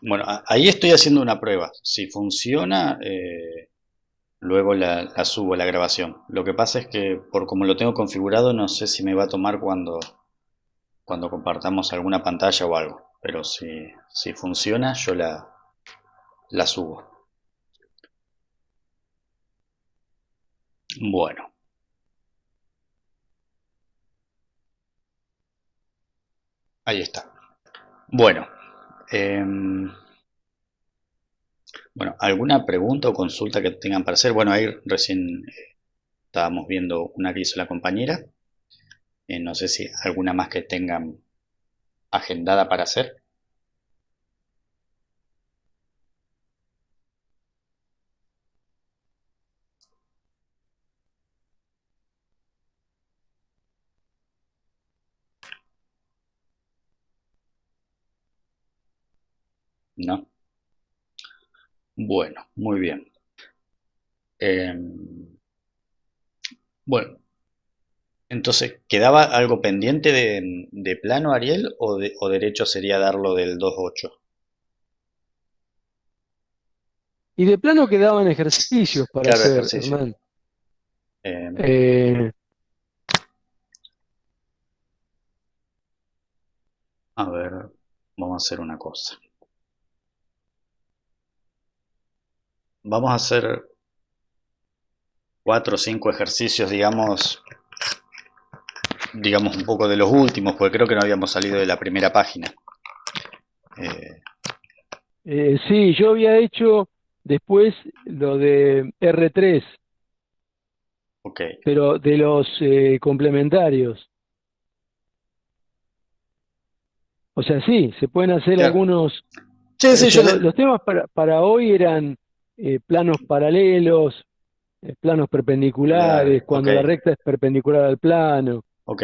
Bueno, ahí estoy haciendo una prueba. Si funciona, luego la subo la grabación. Lo que pasa es que por como lo tengo configurado, no sé si me va a tomar cuando compartamos alguna pantalla o algo. Pero si funciona, yo la subo. Bueno, ahí está. Bueno, em, bueno, ¿alguna pregunta o consulta que tengan para hacer? Bueno, ahí recién estábamos viendo una que hizo la compañera. No sé si alguna más que tengan agendada para hacer. ¿No? Bueno, muy bien. Bueno, entonces, ¿quedaba algo pendiente de plano, Ariel, o derecho sería darlo del 2.8? Y de plano quedaban ejercicios para Claro, hacer, ejercicio. Hernán. Em, Eh, a ver, vamos a hacer una cosa. Vamos a hacer 4 o 5 ejercicios, digamos un poco de los últimos, porque creo que no habíamos salido de la primera página. Eh, sí, yo había hecho después lo de R3, ok. pero de los complementarios. O sea, sí, se pueden hacer Claro. algunos. Sí, O sí, sea, los temas para hoy eran planos paralelos, planos Claro, perpendiculares, ok, cuando la recta es perpendicular al plano. ok,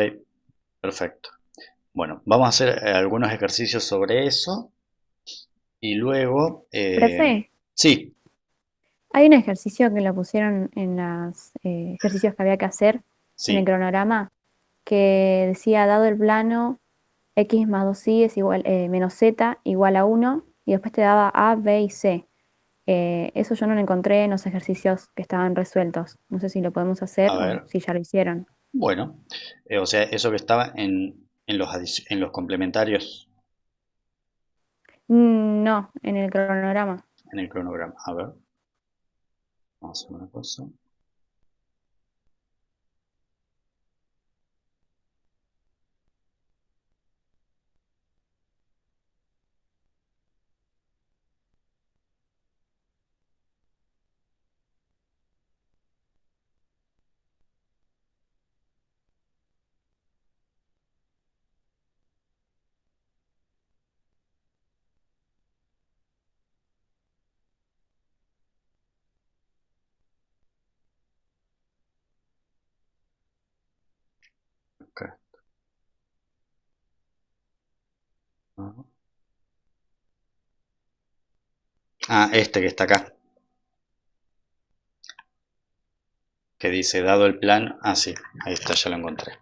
perfecto. Bueno, vamos a hacer algunos ejercicios sobre eso y luego, Profe, sí, hay un ejercicio que lo pusieron en los ejercicios que había que hacer en el sí, cronograma, que decía, dado el plano, x más 2y es igual, menos z igual a 1, y después te daba a, b y c. Eso yo no lo encontré en los ejercicios que estaban resueltos. No sé si lo podemos a hacer o ver, si ya lo hicieron. bueno, o sea, eso que estaba en los complementarios No, en el cronograma. en el cronograma. A ver, vamos a hacer una cosa. Acá. Ah, este que está acá, que dice, dado el plan, ah, sí, ahí está, ya lo encontré.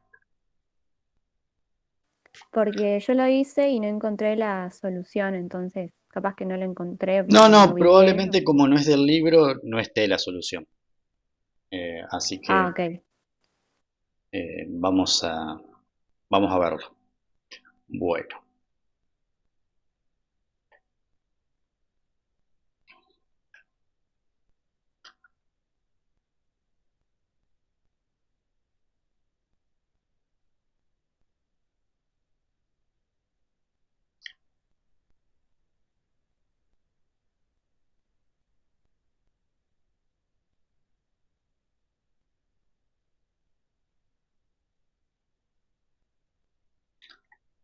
Porque yo lo hice y no encontré la solución, entonces capaz que no lo encontré No, o no no, vi bien. probablemente como no es del libro, no esté la solución. Así Ah, que ok. vamos a verlo. Bueno,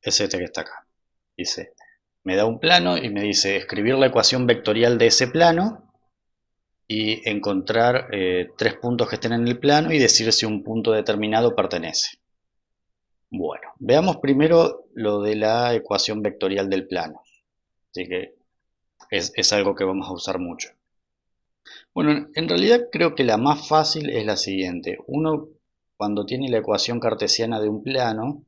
es este que está acá. Dice, me da un plano y me dice escribir la ecuación vectorial de ese plano y encontrar 3 puntos que estén en el plano y decir si un punto determinado pertenece. Bueno, veamos primero lo de la ecuación vectorial del plano. Así que es algo que vamos a usar mucho. Bueno, en realidad creo que la más fácil es la siguiente. Uno, cuando tiene la ecuación cartesiana de un plano,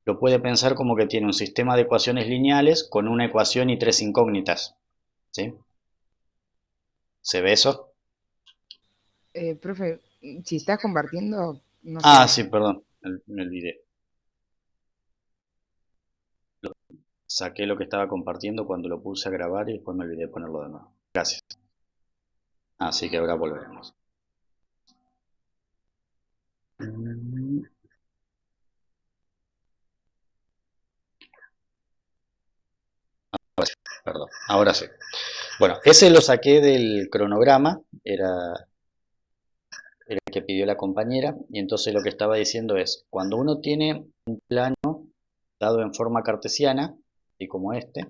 lo puede pensar como que tiene un sistema de ecuaciones lineales con una ecuación y tres incógnitas. ¿Sí? ¿Se ve eso? Profe, si estás compartiendo, no se Ah, ve. sí, perdón, me olvidé. Saqué lo que estaba compartiendo cuando lo puse a grabar y después me olvidé de ponerlo de nuevo. Gracias. Así que ahora volveremos. Perdón, ahora sí. Bueno, ese lo saqué del cronograma, era el que pidió la compañera, y entonces lo que estaba diciendo es, cuando uno tiene un plano dado en forma cartesiana, y como este,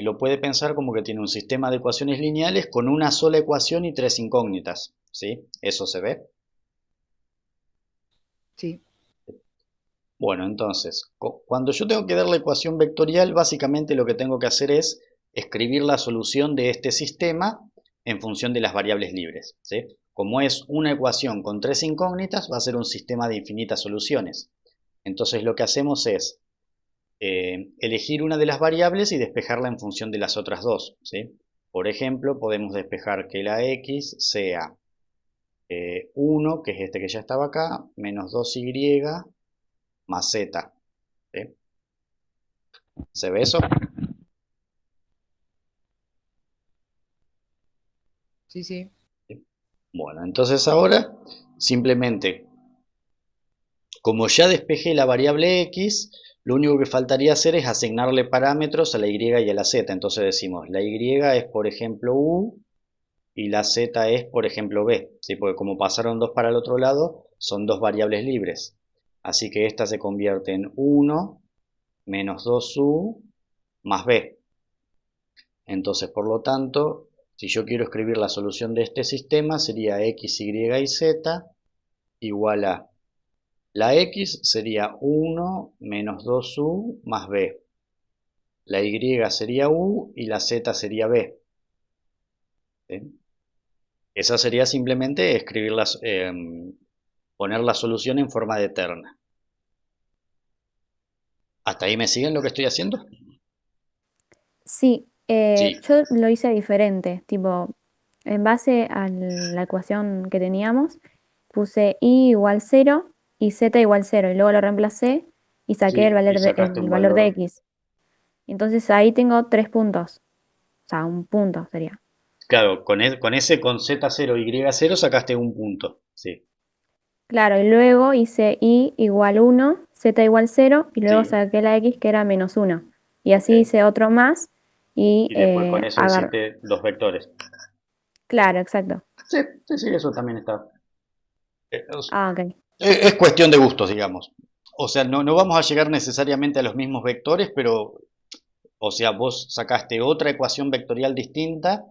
lo puede pensar como que tiene un sistema de ecuaciones lineales con una sola ecuación y tres incógnitas. ¿Sí? ¿Eso se ve? Sí, Bueno, entonces, cuando yo tengo que dar la ecuación vectorial, básicamente lo que tengo que hacer es escribir la solución de este sistema en función de las variables libres. ¿Sí? Como es una ecuación con tres incógnitas, va a ser un sistema de infinitas soluciones. Entonces lo que hacemos es elegir una de las variables y despejarla en función de las otras dos. ¿Sí? Por ejemplo, podemos despejar que la x sea 1, que es este que ya estaba acá, menos 2y más z. ¿Sí? ¿Se ve eso? sí, sí. Bueno, entonces ahora simplemente, como ya despejé la variable x, lo único que faltaría hacer es asignarle parámetros a la y y a la z. Entonces decimos, la y es por ejemplo u y la z es por ejemplo b. ¿Sí? Porque como pasaron dos para el otro lado, son dos variables libres. Así que esta se convierte en 1 menos 2u más b. Entonces, por lo tanto, si yo quiero escribir la solución de este sistema, sería x, y y z igual a la x sería 1 menos 2u más b. La y sería u y la z sería b. ¿Sí? Esa sería simplemente poner la solución en forma de terna. ¿Hasta ahí me siguen lo que estoy haciendo? Sí, Sí, yo lo hice diferente, tipo, en base a la ecuación que teníamos, puse y igual 0 y z igual 0, y luego lo reemplacé y saqué sí, y sacaste el un valor de valor. x. Entonces ahí tengo 3 puntos, o sea, un punto sería. Claro, con ese con z0 y0 sacaste un punto. Sí, Claro, y luego hice y igual 1, z igual 0, y luego sí, saqué la x que era -1. Y ok. así hice otro más y Y después con eso hiciste dos vectores. Claro, exacto. Sí, sí, sí, eso también está. Eh, os- Ah, ok. Es cuestión de gustos, digamos. O sea, no vamos a llegar necesariamente a los mismos vectores, pero, o sea, vos sacaste otra ecuación vectorial distinta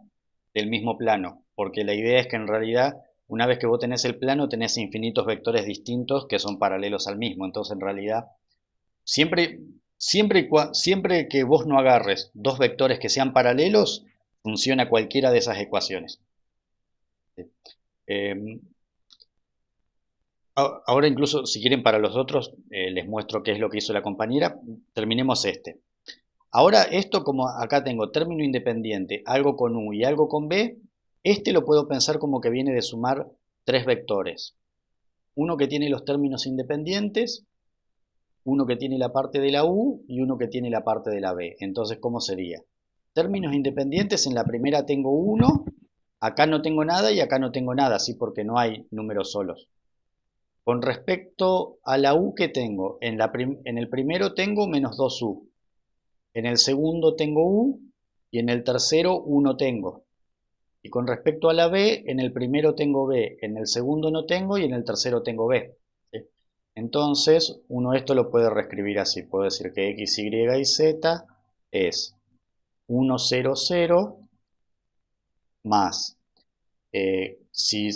del mismo plano, porque la idea es que en realidad, una vez que vos tenés el plano, tenés infinitos vectores distintos que son paralelos al mismo. Entonces, en realidad, siempre, siempre que vos no agarres dos vectores que sean paralelos, funciona cualquiera de esas ecuaciones. Eh, Ahora incluso, si quieren para los otros, les muestro qué es lo que hizo la compañera. Terminemos este. Ahora esto, como acá tengo término independiente, algo con u y algo con b, este lo puedo pensar como que viene de sumar tres vectores. Uno que tiene los términos independientes, uno que tiene la parte de la u y uno que tiene la parte de la b. Entonces, ¿cómo sería? Términos independientes, en la primera tengo 1, acá no tengo nada y acá no tengo nada, ¿sí? Porque no hay números solos. Con respecto a la u que tengo, en el primero tengo menos 2u, en el segundo tengo u y en el tercero u no tengo. Y con respecto a la b, en el primero tengo b, en el segundo no tengo y en el tercero tengo b. ¿Sí? Entonces, uno esto lo puede reescribir así. Puedo decir que x, y y z es 1, 0, 0 más, si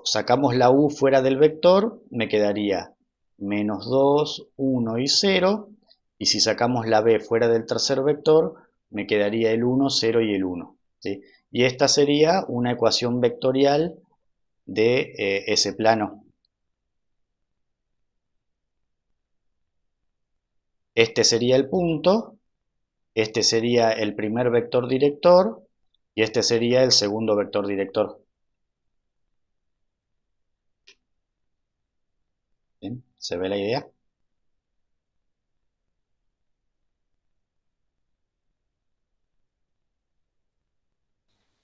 sacamos la u fuera del vector, me quedaría menos 2, 1 y 0. Y si sacamos la b fuera del tercer vector, me quedaría el 1, 0 y el 1. ¿Sí? Y esta sería una ecuación vectorial de ese plano. este sería el punto, este sería el primer vector director y este sería el segundo vector director. ¿Bien? ¿Se ve la idea?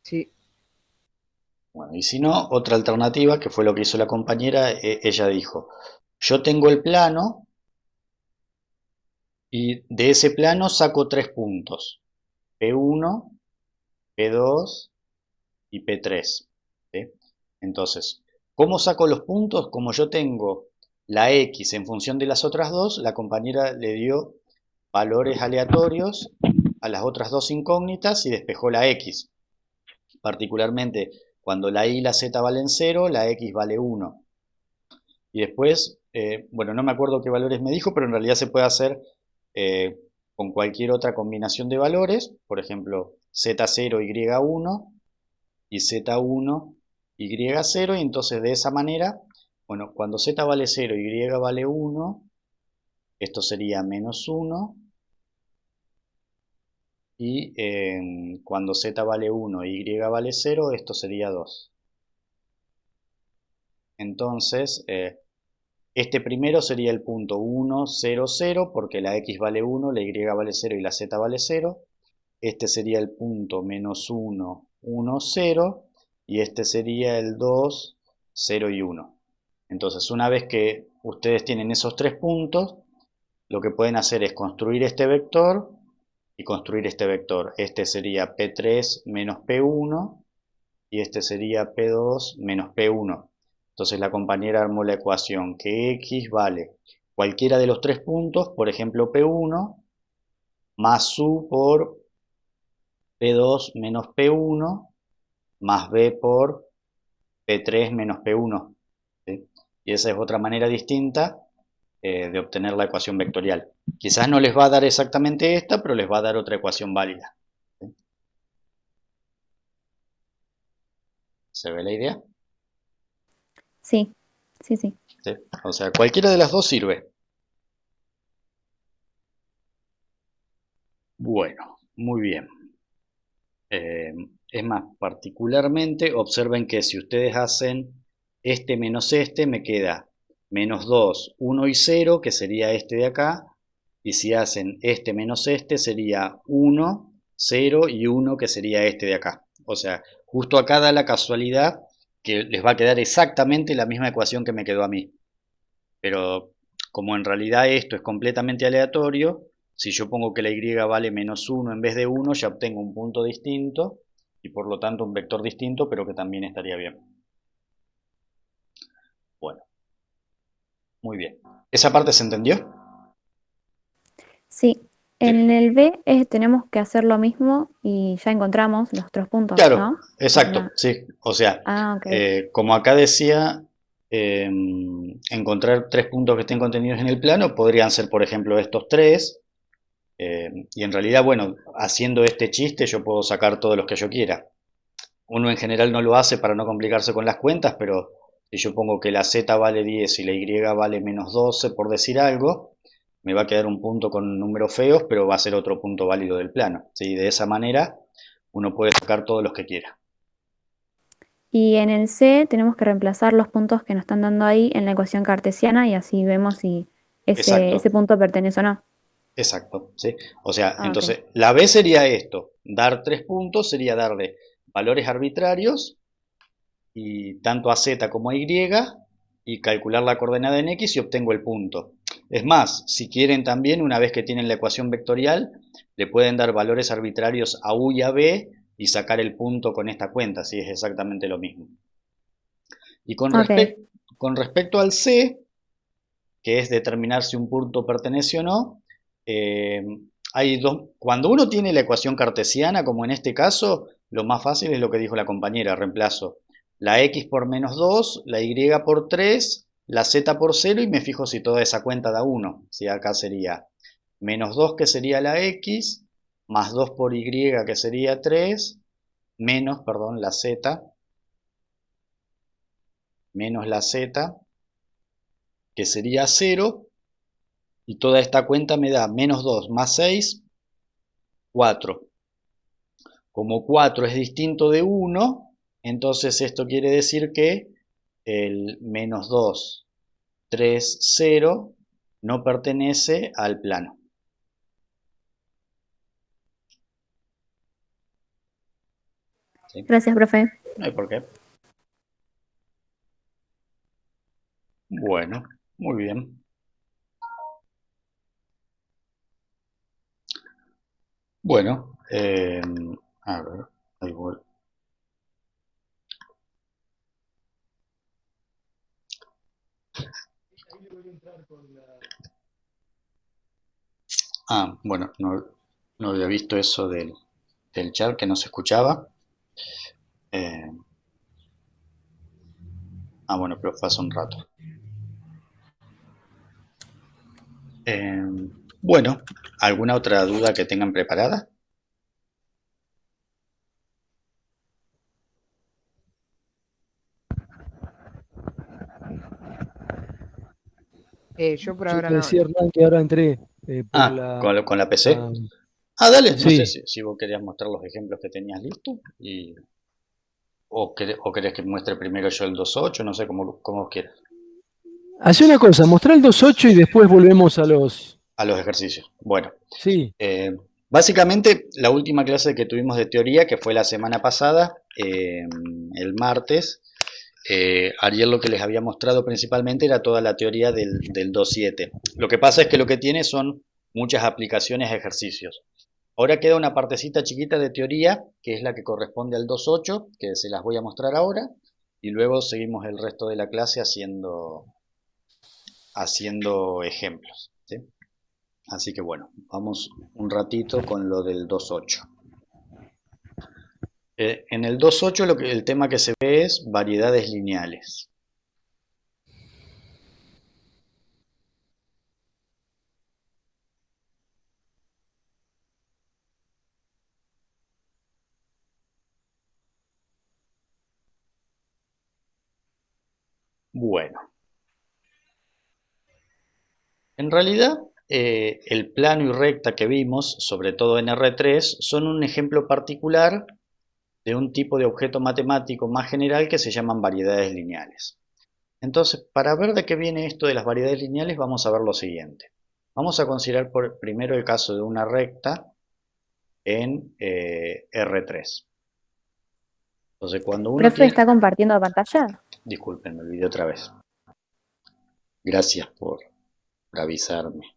Sí, Bueno, y si no, otra alternativa, que fue lo que hizo la compañera, ella dijo, yo tengo el plano y de ese plano saco tres puntos, P1, P2 y P3. ¿Sí? Entonces, ¿cómo saco los puntos? Como yo tengo la X en función de las otras dos, la compañera le dio valores aleatorios a las otras dos incógnitas y despejó la X. Particularmente, cuando la Y y la Z valen 0, la X vale 1. Y después, bueno, no me acuerdo qué valores me dijo, pero en realidad se puede hacer eh, con cualquier otra combinación de valores, por ejemplo, Z0, Y1 y Z1, Y0, y entonces de esa manera, bueno, cuando Z vale 0 y Y vale 1, esto sería menos 1, y cuando Z vale 1 y Y vale 0, esto sería 2. Entonces, este primero sería el punto 1, 0, 0, porque la X vale 1, la Y vale 0 y la Z vale 0. Este sería el punto menos 1, 1, 0. Y este sería el 2, 0 y 1. Entonces, una vez que ustedes tienen esos tres puntos, lo que pueden hacer es construir este vector y construir este vector. Este sería P3 menos P1 y este sería P2 menos P1. Entonces la compañera armó la ecuación que X vale cualquiera de los tres puntos, por ejemplo P1, más U por P2 menos P1, más B por P3 menos P1. ¿Sí? Y esa es otra manera distinta de obtener la ecuación vectorial. Quizás no les va a dar exactamente esta, pero les va a dar otra ecuación válida. ¿Sí? ¿Se ve la idea? Sí, sí, sí. ¿Sí? O sea, cualquiera de las dos sirve. Bueno, muy bien. Es más, particularmente observen que si ustedes hacen este menos este, me queda menos 2, 1 y 0, que sería este de acá. Y si hacen este menos este, sería 1, 0 y 1, que sería este de acá. O sea, justo acá da la casualidad que les va a quedar exactamente la misma ecuación que me quedó a mí. Pero como en realidad esto es completamente aleatorio, si yo pongo que la y vale menos 1 en vez de 1, ya obtengo un punto distinto y por lo tanto un vector distinto, pero que también estaría bien. Bueno, muy bien. ¿Esa parte se entendió? Sí. Sí. En el B tenemos que hacer lo mismo y ya encontramos los otros puntos, Claro, ¿no? exacto, sí. O sea, Ah, ok. como acá decía, encontrar tres puntos que estén contenidos en el plano podrían ser, por ejemplo, estos tres. Y en realidad, bueno, haciendo este chiste yo puedo sacar todos los que yo quiera. Uno en general no lo hace para no complicarse con las cuentas, pero si yo pongo que la Z vale 10 y la Y vale menos 12, por decir algo, me va a quedar un punto con números feos, pero va a ser otro punto válido del plano. ¿Sí? De esa manera uno puede sacar todos los que quiera. Y en el C tenemos que reemplazar los puntos que nos están dando ahí en la ecuación cartesiana y así vemos si ese, Exacto, ese punto pertenece o no. exacto. ¿Sí? O sea, Ah, ok. entonces la B sería esto. Dar tres puntos sería darle valores arbitrarios y tanto a z como a y y calcular la coordenada en x y obtengo el punto. Es más, si quieren también, una vez que tienen la ecuación vectorial, le pueden dar valores arbitrarios a u y a b y sacar el punto con esta cuenta, si es exactamente lo mismo. Y Ok. con respecto al c, que es determinar si un punto pertenece o no, eh, cuando uno tiene la ecuación cartesiana, como en este caso, lo más fácil es lo que dijo la compañera, reemplazo la x por menos 2, la y por 3, la z por 0 y me fijo si toda esa cuenta da 1. Si acá sería menos 2 que sería la x, más 2 por y que sería 3, menos, perdón, la z, menos la z que sería 0, Y toda esta cuenta me da menos 2 más 6, 4. Como 4 es distinto de 1, entonces esto quiere decir que el menos 2, 3, 0 no pertenece al plano. ¿Sí? Gracias, profe. No hay por qué. Bueno, muy bien. Bueno, a ver, ahí voy. Bueno, no había visto eso del chat que no se escuchaba. Bueno, pero fue hace un rato. Bueno, ¿alguna otra duda que tengan preparada? Yo por Yo ahora te no. decía, Hernán, que ahora entré por ¿Con la PC? la- Dale, no sé sí. si vos querías mostrar los ejemplos que tenías listos o querés que muestre primero yo el 2.8, no sé, como vos quieras. Hacé una cosa, mostrá el 2.8 y después volvemos a los... A los ejercicios. Bueno, Sí, básicamente la última clase que tuvimos de teoría, que fue la semana pasada, el martes, Ariel lo que les había mostrado principalmente era toda la teoría del 2.7. Lo que pasa es que lo que tiene son muchas aplicaciones a ejercicios. Ahora queda una partecita chiquita de teoría, que es la que corresponde al 2.8, que se las voy a mostrar ahora, y luego seguimos el resto de la clase haciendo ejemplos, ¿sí? Así que bueno, vamos un ratito con lo del 2.8. En el 2.8 el tema que se ve es variedades lineales. Bueno, en realidad el plano y recta que vimos, sobre todo en R3, son un ejemplo particular de un tipo de objeto matemático más general que se llaman variedades lineales. Entonces, para ver de qué viene esto de las variedades lineales, vamos a ver lo siguiente. Vamos a considerar primero el caso de una recta en R3. Entonces, cuando uno Profe, tiene... ¿está compartiendo pantalla? Disculpen, me olvidé otra vez. Gracias por avisarme.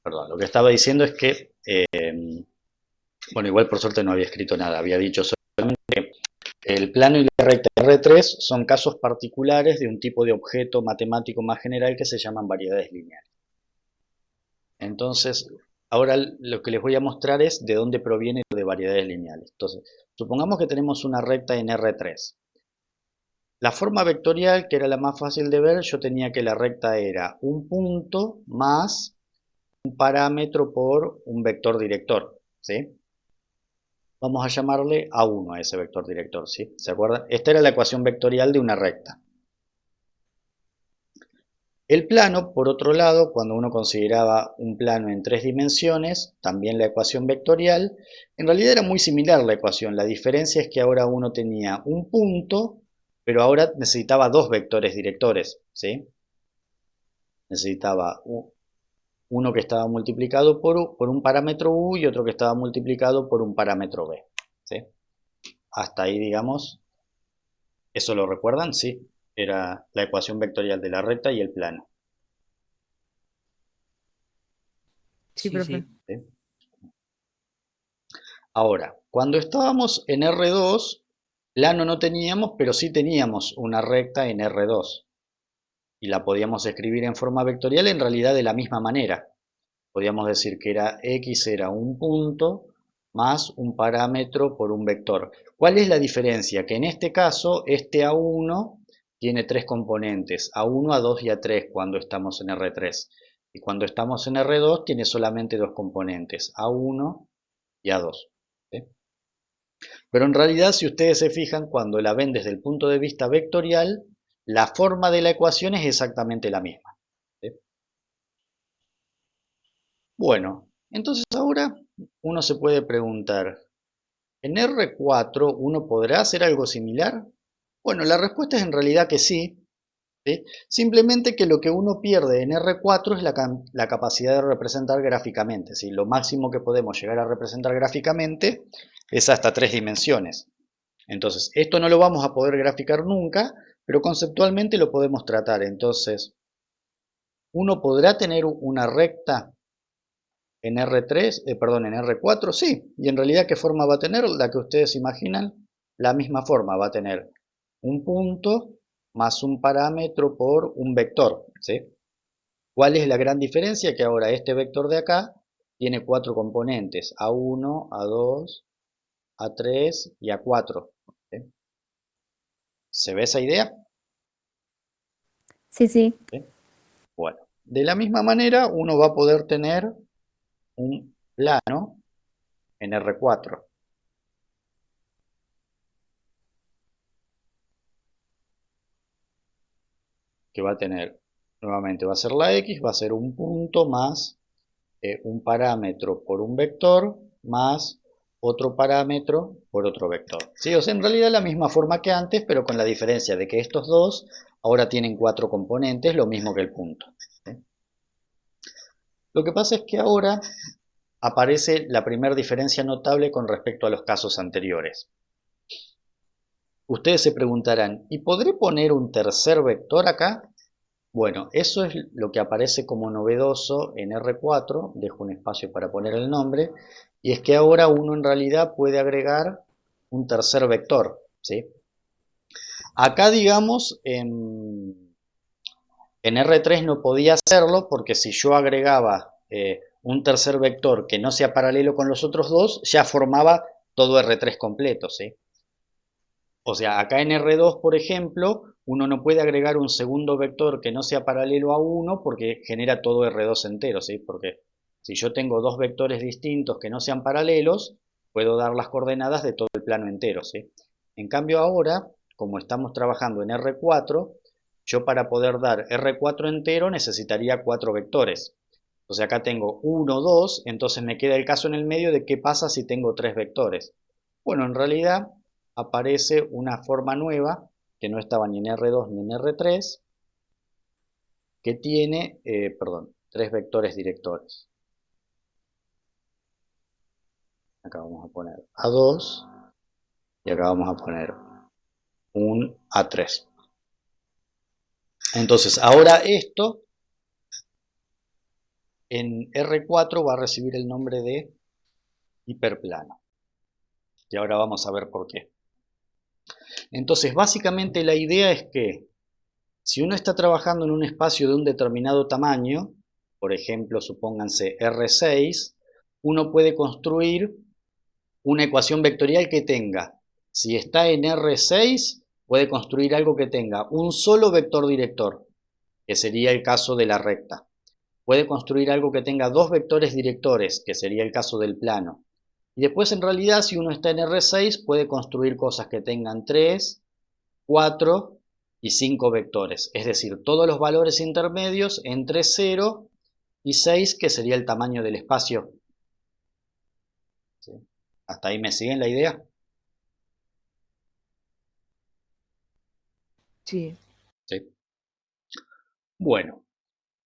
Perdón, lo que estaba diciendo es que, bueno, igual por suerte no había escrito nada, había dicho solamente que el plano y la recta R3 son casos particulares de un tipo de objeto matemático más general que se llaman variedades lineales. Entonces, ahora lo que les voy a mostrar es de dónde proviene lo de variedades lineales. Entonces, supongamos que tenemos una recta en R3. La forma vectorial, que era la más fácil de ver, yo tenía que la recta era un punto más un parámetro por un vector director, ¿sí? Vamos a llamarle A1 a ese vector director, ¿sí? ¿Se acuerdan? Esta era la ecuación vectorial de una recta. El plano, por otro lado, cuando uno consideraba un plano en 3 dimensiones, también la ecuación vectorial, en realidad era muy similar la ecuación. La diferencia es que ahora uno tenía un punto, pero ahora necesitaba dos vectores directores, ¿sí? Necesitaba uno que estaba multiplicado por un parámetro u y otro que estaba multiplicado por un parámetro b, ¿sí? Hasta ahí, digamos, ¿eso lo recuerdan? Sí, era la ecuación vectorial de la recta y el plano. Sí, sí, profe. sí. ¿Sí? Ahora, cuando estábamos en R2, plano no teníamos, pero sí teníamos una recta en R2. Y la podíamos escribir en forma vectorial en realidad de la misma manera. Podíamos decir que X era un punto más un parámetro por un vector. ¿Cuál es la diferencia? Que en este caso, este A1 tiene tres componentes, A1, A2 y A3 cuando estamos en R3. Y cuando estamos en R2 tiene solamente dos componentes, A1 y A2. ¿Sí? Pero en realidad, si ustedes se fijan, cuando la ven desde el punto de vista vectorial, la forma de la ecuación es exactamente la misma. ¿Sí? Bueno, entonces ahora uno se puede preguntar, ¿en R4 uno podrá hacer algo similar? Bueno, la respuesta es en realidad que sí. ¿Sí? Simplemente que lo que uno pierde en R4 es la capacidad de representar gráficamente. ¿Sí? Lo máximo que podemos llegar a representar gráficamente es hasta 3 dimensiones. Entonces, esto no lo vamos a poder graficar nunca, pero conceptualmente lo podemos tratar. Entonces, ¿uno podrá tener una recta en R3, perdón, en R4? Sí, y en realidad, ¿qué forma va a tener? La que ustedes imaginan, la misma forma, va a tener un punto más un parámetro por un vector, ¿sí? ¿Cuál es la gran diferencia? Que ahora este vector de acá tiene 4 componentes, A1, A2, A3 y A4. ¿Sí? ¿Se ve esa idea? Sí, sí. ¿Sí? Bueno, de la misma manera uno va a poder tener un plano en R4. Que va a tener, nuevamente va a ser la X, va a ser un punto más un parámetro por un vector más otro parámetro por otro vector. ¿Sí? O sea, en realidad la misma forma que antes, pero con la diferencia de que estos dos ahora tienen 4 componentes, lo mismo que el punto. ¿Sí? Lo que pasa es que ahora aparece la primera diferencia notable con respecto a los casos anteriores. Ustedes se preguntarán, ¿y podré poner un tercer vector acá? Bueno, eso es lo que aparece como novedoso en R4, dejo un espacio para poner el nombre, y es que ahora uno en realidad puede agregar un tercer vector, ¿sí? Acá, digamos, en R3 no podía hacerlo porque si yo agregaba un tercer vector que no sea paralelo con los otros dos, ya formaba todo R3 completo, ¿sí? O sea, acá en R2, por ejemplo, uno no puede agregar un segundo vector que no sea paralelo a 1 porque genera todo R2 entero, ¿sí? Porque si yo tengo dos vectores distintos que no sean paralelos, puedo dar las coordenadas de todo el plano entero, ¿sí? En cambio ahora, como estamos trabajando en R4, yo para poder dar R4 entero necesitaría 4 vectores. O sea, acá tengo 1, 2, entonces me queda el caso en el medio de qué pasa si tengo 3 vectores. Bueno, en realidad aparece una forma nueva que no estaba ni en R2 ni en R3, que tiene, perdón, 3 vectores directores. Acá vamos a poner A2 y acá vamos a poner un A3. Entonces, ahora esto en R4 va a recibir el nombre de hiperplano. Y ahora vamos a ver por qué. Entonces, básicamente la idea es que si uno está trabajando en un espacio de un determinado tamaño, por ejemplo, supónganse R6, uno puede construir una ecuación vectorial que tenga, si está en R6, puede construir algo que tenga un solo vector director, que sería el caso de la recta. Puede construir algo que tenga dos vectores directores, que sería el caso del plano. Y después, en realidad, si uno está en R6, puede construir cosas que tengan 3, 4 y 5 vectores, es decir, todos los valores intermedios entre 0 y 6, que sería el tamaño del espacio. ¿Sí? ¿Hasta ahí me siguen la idea? Sí. ¿Sí? Bueno,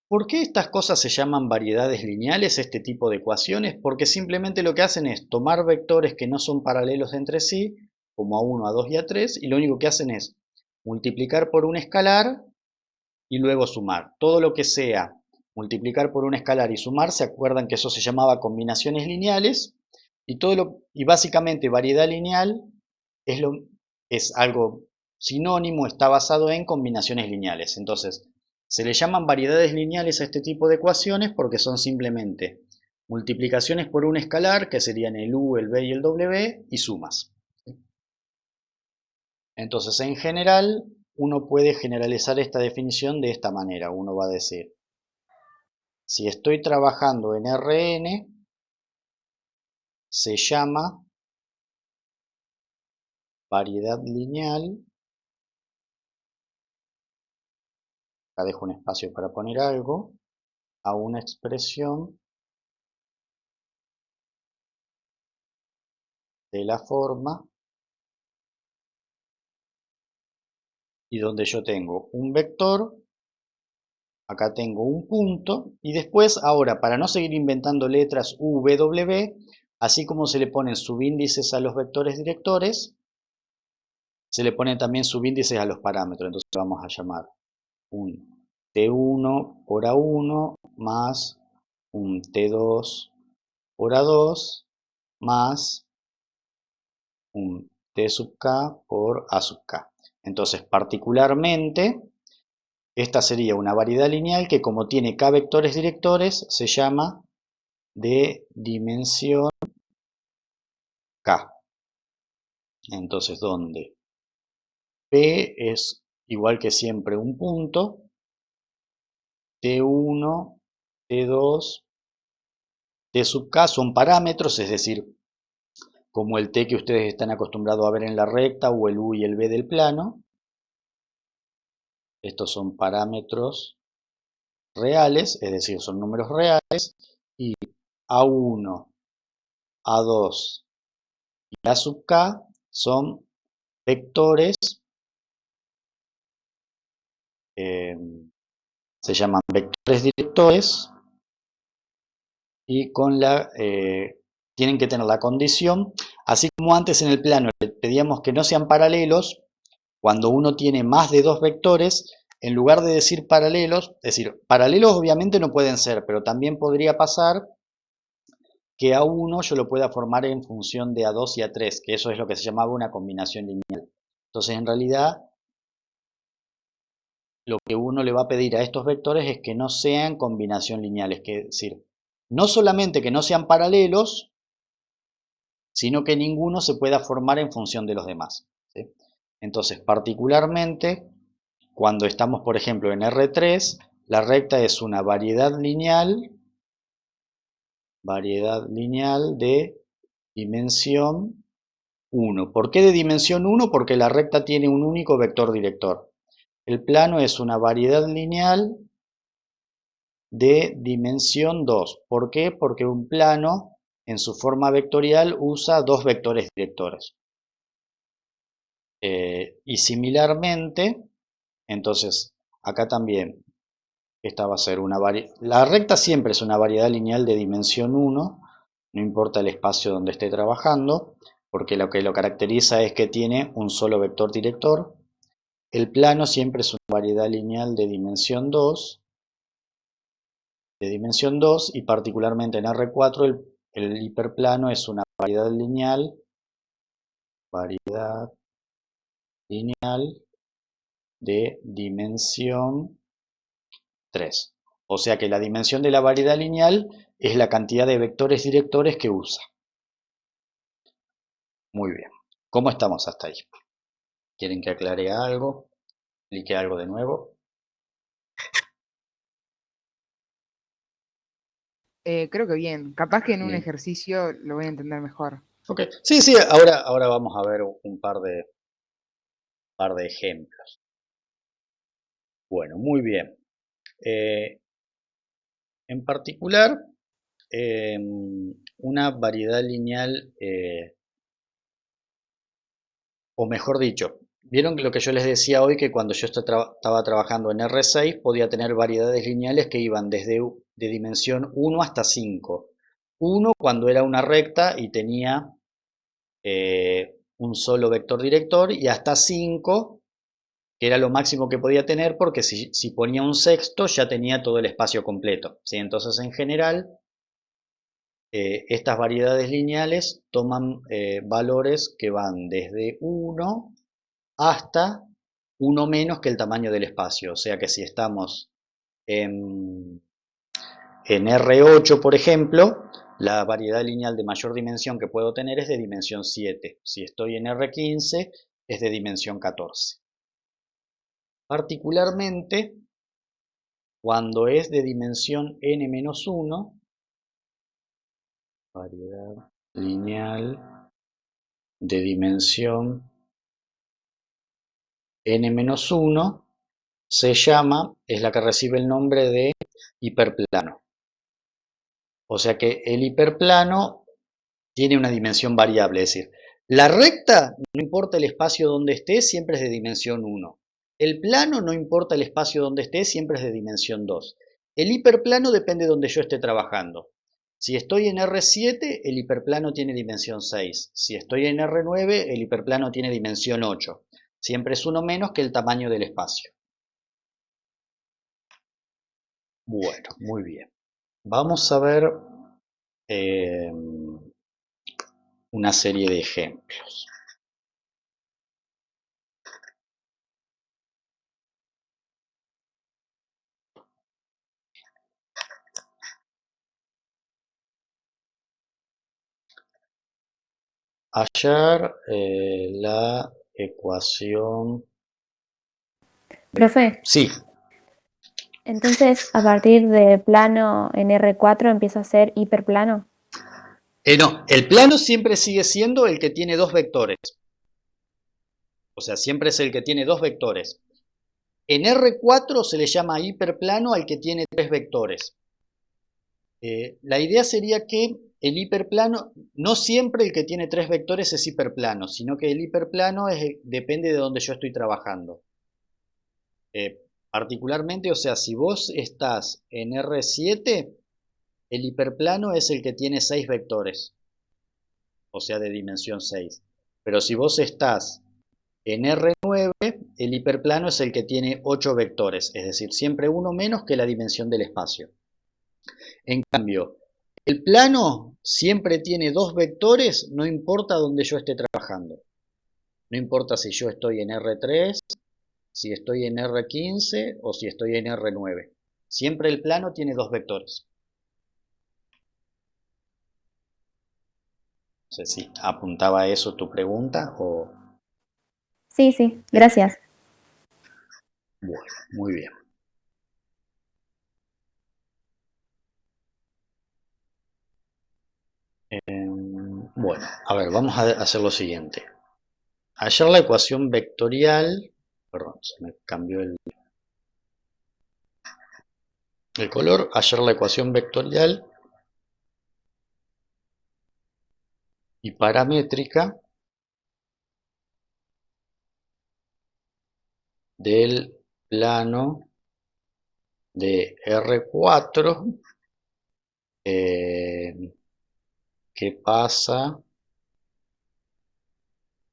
¿por qué estas cosas se llaman variedades lineales, este tipo de ecuaciones? Porque simplemente lo que hacen es tomar vectores que no son paralelos entre sí, como A1, A2 y A3, y lo único que hacen es multiplicar por un escalar y luego sumar. Todo lo que sea multiplicar por un escalar y sumar, se acuerdan que eso se llamaba combinaciones lineales, y básicamente variedad lineal es algo sinónimo, está basado en combinaciones lineales. Entonces, se le llaman variedades lineales a este tipo de ecuaciones porque son simplemente multiplicaciones por un escalar, que serían el u, el v y el w, y sumas. Entonces, en general, uno puede generalizar esta definición de esta manera. Uno va a decir, si estoy trabajando en Rn, se llama variedad lineal, acá dejo un espacio para poner algo, a una expresión de la forma y donde yo tengo un vector, acá tengo un punto y después ahora para no seguir inventando letras u, v, w, así como se le ponen subíndices a los vectores directores, se le ponen también subíndices a los parámetros. Entonces vamos a llamar un T1 por A1 más un T2 por A2 más un T sub K por A sub K. Entonces, particularmente, esta sería una variedad lineal que como tiene K vectores directores, se llama de dimensión K. Entonces, donde P es igual que siempre un punto, T1, T2, T sub K son parámetros, es decir, como el T que ustedes están acostumbrados a ver en la recta o el U y el V del plano. Estos son parámetros reales, es decir, son números reales, y A1, A2 y A sub K son vectores, se llaman vectores directores, y tienen que tener la condición, así como antes en el plano le pedíamos que no sean paralelos, cuando uno tiene más de dos vectores, en lugar de decir paralelos, es decir, paralelos obviamente no pueden ser, pero también podría pasar que A1 yo lo pueda formar en función de A2 y A3, que eso es lo que se llamaba una combinación lineal. Entonces, en realidad, lo que uno le va a pedir a estos vectores es que no sean combinación lineales, que es decir, no solamente que no sean paralelos, sino que ninguno se pueda formar en función de los demás, ¿sí? Entonces, particularmente, cuando estamos, por ejemplo, en R3, la recta es una variedad lineal de dimensión 1. ¿Por qué de dimensión 1? Porque la recta tiene un único vector director. El plano es una variedad lineal de dimensión 2. ¿Por qué? Porque un plano en su forma vectorial usa dos vectores directores. Y similarmente, entonces acá también esta va a ser una variedad. La recta siempre es una variedad lineal de dimensión 1, no importa el espacio donde esté trabajando, porque lo que lo caracteriza es que tiene un solo vector director. El plano siempre es una variedad lineal de dimensión 2, y particularmente en R4 el hiperplano es una variedad lineal de dimensión 3. O sea que la dimensión de la variedad lineal es la cantidad de vectores directores que usa. Muy bien. ¿Cómo estamos hasta ahí? ¿Quieren que aclare algo? ¿Explique algo de nuevo? Creo que bien. Capaz que en un Bien. ejercicio lo voy a entender mejor. Ok. Sí, ahora vamos a ver un par de ejemplos. Bueno, muy bien. En particular, una variedad lineal, o mejor dicho, vieron lo que yo les decía hoy, que cuando yo estaba trabajando en R6 podía tener variedades lineales que iban desde de dimensión 1 hasta 5. 1 cuando era una recta y tenía un solo vector director, y hasta 5 que era lo máximo que podía tener, porque si ponía un sexto ya tenía todo el espacio completo, ¿sí? Entonces en general estas variedades lineales toman valores que van desde 1 hasta 1 menos que el tamaño del espacio. O sea que si estamos en R8, por ejemplo, la variedad lineal de mayor dimensión que puedo tener es de dimensión 7. Si estoy en R15, es de dimensión 14. Particularmente, cuando es de dimensión n-1, variedad lineal de dimensión n-1 se llama, es la que recibe el nombre de hiperplano. O sea que el hiperplano tiene una dimensión variable, es decir, la recta, no importa el espacio donde esté, siempre es de dimensión 1. El plano, no importa el espacio donde esté, siempre es de dimensión 2. El hiperplano depende de donde yo esté trabajando. Si estoy en R7, el hiperplano tiene dimensión 6. Si estoy en R9, el hiperplano tiene dimensión 8. Siempre es uno menos que el tamaño del espacio. Bueno, muy bien. Vamos a ver una serie de ejemplos. Hallar la ecuación. Profe, Sí, entonces a partir de plano en R4 empieza a ser hiperplano. no, el plano siempre sigue siendo el que tiene dos vectores. O sea, siempre es el que tiene dos vectores. En R4 se le llama hiperplano al que tiene tres vectores. La idea sería que el hiperplano, no siempre el que tiene tres vectores es hiperplano, sino que el hiperplano depende de donde yo estoy trabajando. Particularmente, o sea, si vos estás en R7, el hiperplano es el que tiene 6 vectores, o sea, de dimensión 6. Pero si vos estás en R9, el hiperplano es el que tiene 8 vectores, es decir, siempre uno menos que la dimensión del espacio. En cambio, el plano siempre tiene dos vectores, no importa donde yo esté trabajando. No importa si yo estoy en R3, si estoy en R15 o si estoy en R9. Siempre el plano tiene dos vectores. No sé si apuntaba a eso tu pregunta o... Sí, gracias. Bueno, muy bien. Bueno, a ver, vamos a hacer lo siguiente. Hallar la ecuación vectorial... Perdón, se me cambió el color. Hallar la ecuación vectorial y paramétrica del plano de R4 que pasa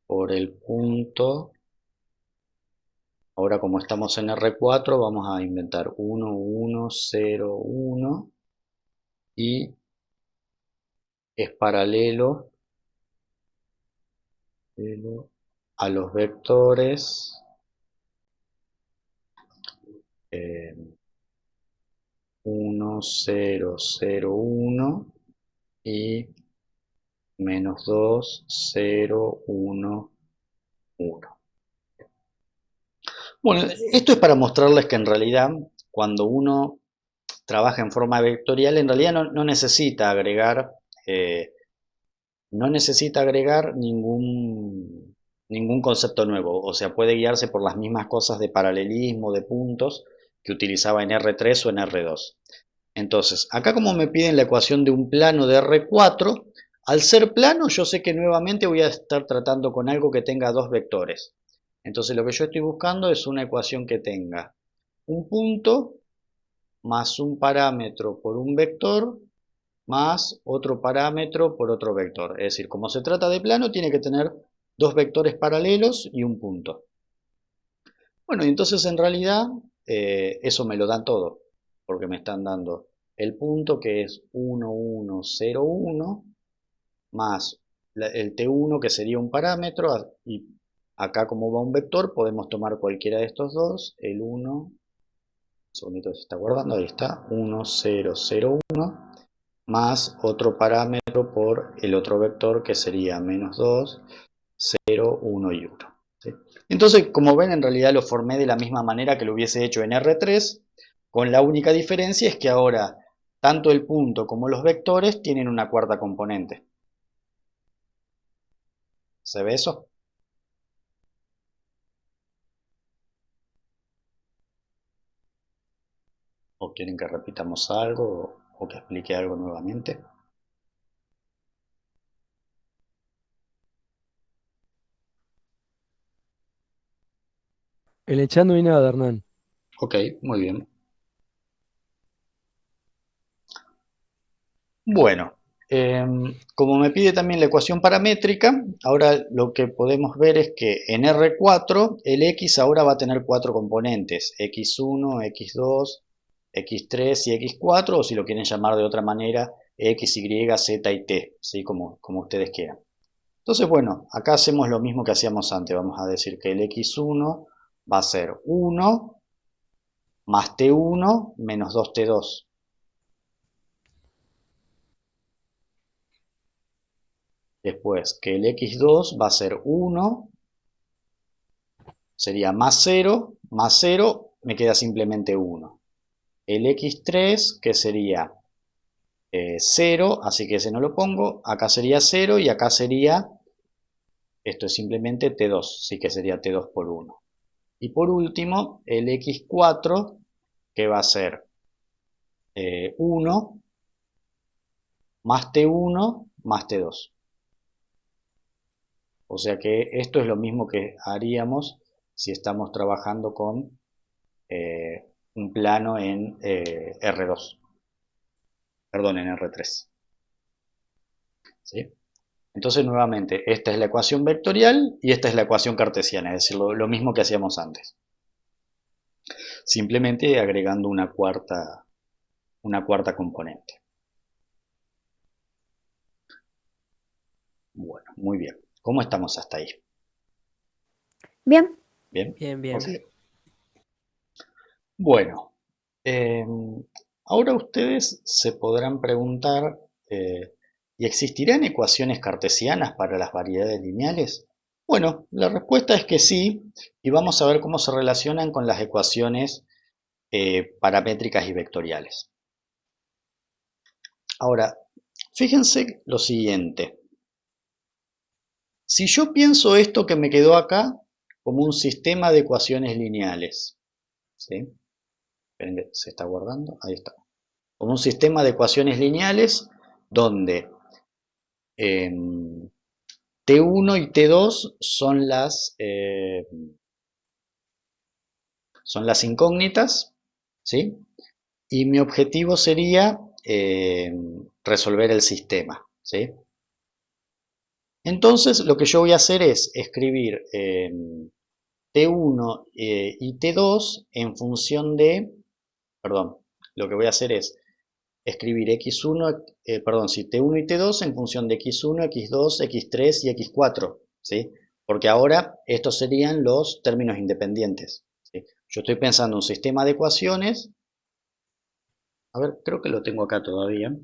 por el punto. Ahora, como estamos en R4, vamos a inventar 1, 1, 0, 1 y es paralelo a los vectores 1, 0, 0, 1 y menos 2, 0, 1, 1. Bueno, esto es para mostrarles que en realidad cuando uno trabaja en forma vectorial, en realidad no necesita agregar ningún concepto nuevo, o sea, puede guiarse por las mismas cosas de paralelismo, de puntos, que utilizaba en R3 o en R2. Entonces, acá como me piden la ecuación de un plano de R4, al ser plano yo sé que nuevamente voy a estar tratando con algo que tenga dos vectores. Entonces lo que yo estoy buscando es una ecuación que tenga un punto más un parámetro por un vector más otro parámetro por otro vector. Es decir, como se trata de plano, tiene que tener dos vectores paralelos y un punto. Bueno, y entonces en realidad eso me lo dan todo, porque me están dando el punto que es 1, 1, 0, 1, más el T1 que sería un parámetro, y acá como va un vector podemos tomar cualquiera de estos dos, el 1, un segundito se está guardando, ahí está, 1, 0, 0, 1, más otro parámetro por el otro vector que sería menos 2, 0, 1 y 1. ¿Sí? Entonces, como ven, en realidad lo formé de la misma manera que lo hubiese hecho en R3, con la única diferencia es que ahora tanto el punto como los vectores tienen una cuarta componente. ¿Se ve eso? ¿O quieren que repitamos algo o que explique algo nuevamente? En el chat no hay nada, Hernán. Ok, muy bien. Bueno, como me pide también la ecuación paramétrica, ahora lo que podemos ver es que en R4 el X ahora va a tener cuatro componentes, X1, X2, X3 y X4, o si lo quieren llamar de otra manera, X, Y, Z y T, ¿sí? Como ustedes quieran. Entonces, bueno, acá hacemos lo mismo que hacíamos antes, vamos a decir que el X1 va a ser 1 más T1 menos 2T2. Después que el X2 va a ser 1, sería más 0, me queda simplemente 1. El X3, que sería 0, así que ese no lo pongo, acá sería 0 y acá sería, esto es simplemente T2, así que sería T2 por 1. Y por último, el X4, que va a ser 1 más T1 más T2. O sea que esto es lo mismo que haríamos si estamos trabajando con un plano en R2, perdón, en R3. ¿Sí? Entonces nuevamente, esta es la ecuación vectorial y esta es la ecuación cartesiana, es decir, lo mismo que hacíamos antes. Simplemente agregando una cuarta componente. Bueno, muy bien. ¿Cómo estamos hasta ahí? Bien, ¿Bien? Bien, bien. Ok. Sí. Bueno, ahora ustedes se podrán preguntar, ¿y existirán ecuaciones cartesianas para las variedades lineales? Bueno, la respuesta es que sí, y vamos a ver cómo se relacionan con las ecuaciones paramétricas y vectoriales. Ahora, fíjense lo siguiente. Si yo pienso esto que me quedó acá como un sistema de ecuaciones lineales, ¿sí? Esperen que se está guardando, ahí está. Como un sistema de ecuaciones lineales donde T1 y T2 son las incógnitas, ¿sí? Y mi objetivo sería resolver el sistema, ¿sí? Entonces lo que yo voy a hacer es escribir T1 y T2 en función de, perdón, lo que voy a hacer es escribir X1, perdón, sí, T1 y T2 en función de X1, X2, X3 y X4, ¿sí? Porque ahora estos serían los términos independientes, ¿sí? Yo estoy pensando en un sistema de ecuaciones, a ver, creo que lo tengo acá todavía,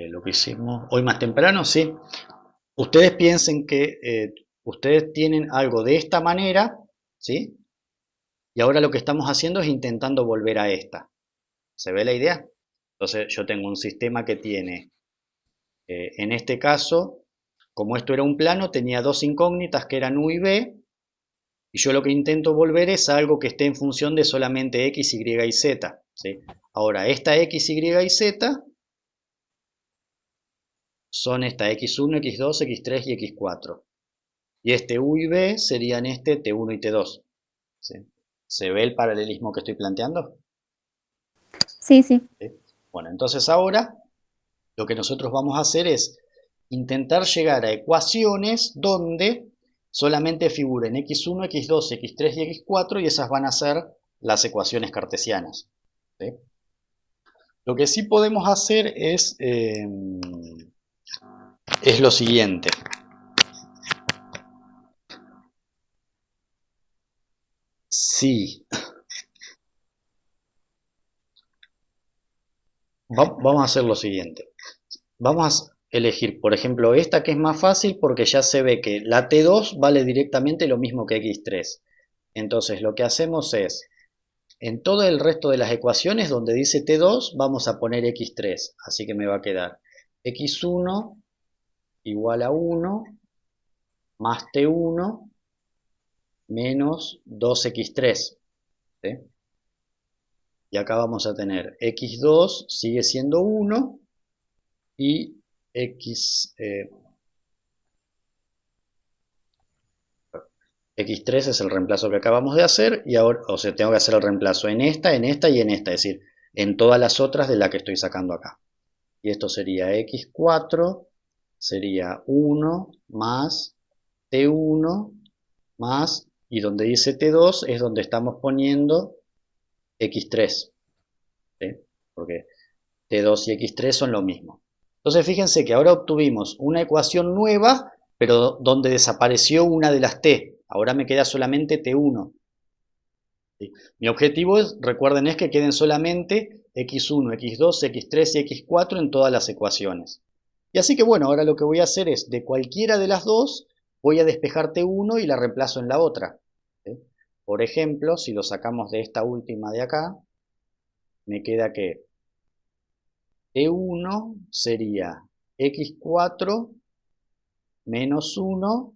lo que hicimos hoy más temprano, sí. Ustedes piensen que ustedes tienen algo de esta manera, ¿sí? Y ahora lo que estamos haciendo es intentando volver a esta. ¿Se ve la idea? Entonces yo tengo un sistema que tiene, en este caso, como esto era un plano, tenía dos incógnitas que eran U y B, y yo lo que intento volver es a algo que esté en función de solamente X, Y y Z, ¿sí? Ahora, esta X, Y y Z son esta X1, X2, X3 y X4. Y este U y B serían este T1 y T2. ¿Sí? ¿Se ve el paralelismo que estoy planteando? sí, sí. ¿Sí? Bueno, entonces ahora lo que nosotros vamos a hacer es intentar llegar a ecuaciones donde solamente figuren X1, X2, X3 y X4 y esas van a ser las ecuaciones cartesianas. ¿Sí? Lo que sí podemos hacer es lo siguiente. Sí. Vamos a hacer lo siguiente. Vamos a elegir, por ejemplo, esta que es más fácil porque ya se ve que la T2 vale directamente lo mismo que X3. Entonces lo que hacemos es, en todo el resto de las ecuaciones donde dice T2 vamos a poner X3. Así que me va a quedar X1 igual a 1 más T1 menos 2X3. ¿Sí? Y acá vamos a tener x2 sigue siendo 1 y x3 es el reemplazo que acabamos de hacer y ahora, o sea, tengo que hacer el reemplazo en esta y en esta, es decir, en todas las otras de la que estoy sacando acá. Y esto sería x4, sería 1 más t1 más, y donde dice t2 es donde estamos poniendo x3, ¿sí? Porque t2 y x3 son lo mismo. Entonces fíjense que ahora obtuvimos una ecuación nueva, pero donde desapareció una de las t. Ahora me queda solamente t1. ¿Sí? Mi objetivo es, recuerden, es que queden solamente x1, x2, x3 y x4 en todas las ecuaciones. Y así que bueno, ahora lo que voy a hacer es, de cualquiera de las dos, voy a despejar t1 y la reemplazo en la otra. ¿Sí? Por ejemplo, si lo sacamos de esta última de acá, me queda que t1 sería x4 menos 1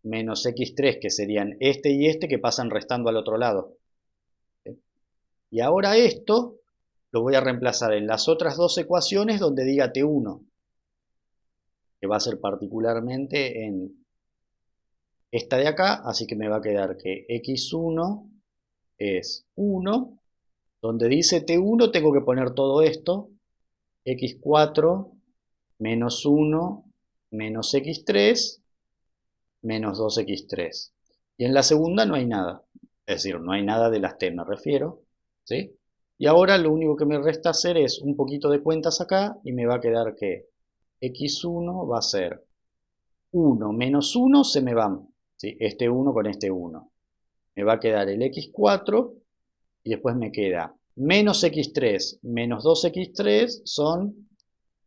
menos x3, que serían este y este que pasan restando al otro lado. ¿Sí? Y ahora esto lo voy a reemplazar en las otras dos ecuaciones donde diga t1, que va a ser particularmente en esta de acá, así que me va a quedar que x1 es 1, donde dice t1 tengo que poner todo esto, x4 menos 1 menos x3 menos 2x3. Y en la segunda no hay nada, es decir, no hay nada de las t, me refiero, ¿sí? Y ahora lo único que me resta hacer es un poquito de cuentas acá y me va a quedar que x1 va a ser 1 menos 1 se me van, ¿sí? Este 1 con este 1. Me va a quedar el x4 y después me queda menos x3 menos 2x3 son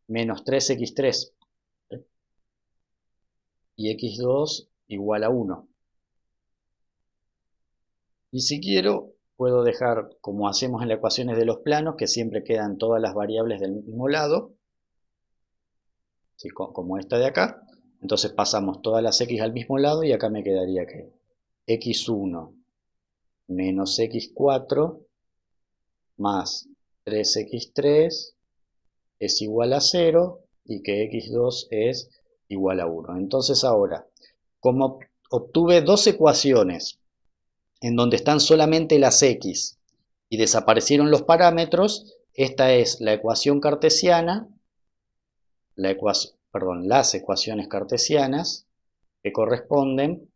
menos 3x3. ¿Sí? Y x2 igual a 1. Y si quiero, puedo dejar, como hacemos en las ecuaciones de los planos, que siempre quedan todas las variables del mismo lado, ¿sí? Como esta de acá. Entonces pasamos todas las x al mismo lado y acá me quedaría que x1 menos x4 más 3x3 es igual a 0 y que x2 es igual a 1. Entonces ahora, como obtuve dos ecuaciones en donde están solamente las x y desaparecieron los parámetros, esta es la ecuación cartesiana, las ecuaciones cartesianas que corresponden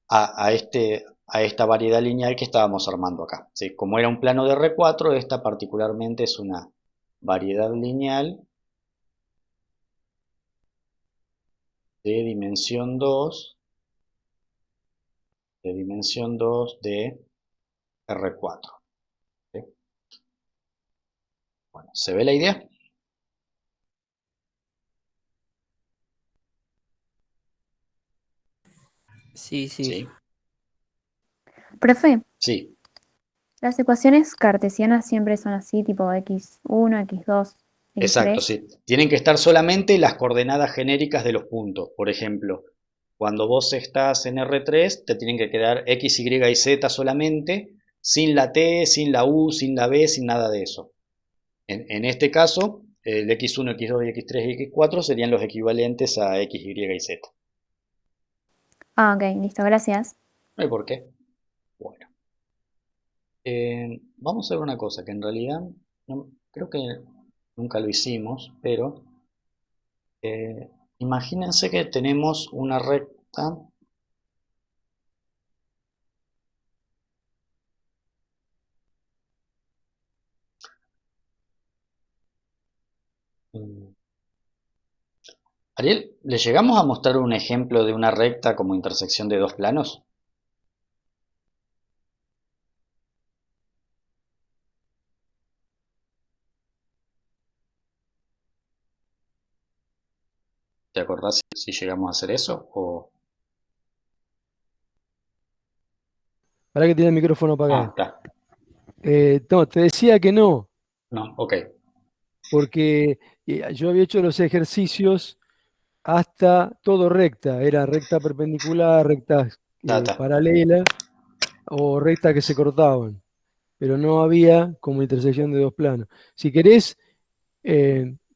a esta variedad lineal que estábamos armando acá. ¿Sí? Como era un plano de R4, esta particularmente es una variedad lineal de dimensión 2 de R4. ¿Sí? Bueno, ¿se ve la idea? Sí, sí. Sí. Profe, Sí. las ecuaciones cartesianas siempre son así, tipo x1, x2, Exacto, x3. sí. Tienen que estar solamente las coordenadas genéricas de los puntos. Por ejemplo, cuando vos estás en R3, te tienen que quedar X, Y y Z solamente, sin la T, sin la U, sin la B, sin nada de eso. En este caso, el X1, X2, X3 y X4 serían los equivalentes a X, Y y Z. Ah, ok, listo, gracias. ¿No hay por qué? Bueno. Vamos a ver una cosa, que en realidad creo que nunca lo hicimos, pero imagínense que tenemos una recta Ariel, ¿le llegamos a mostrar un ejemplo de una recta como intersección de dos planos? ¿Te acordás si llegamos a hacer eso? Para que tiene el micrófono Ah, apagado. está. No, te decía que no, No, ok. porque yo había hecho los ejercicios hasta todo recta, era recta perpendicular, recta Está. paralela, o rectas que se cortaban, pero no había como intersección de dos planos. Si querés,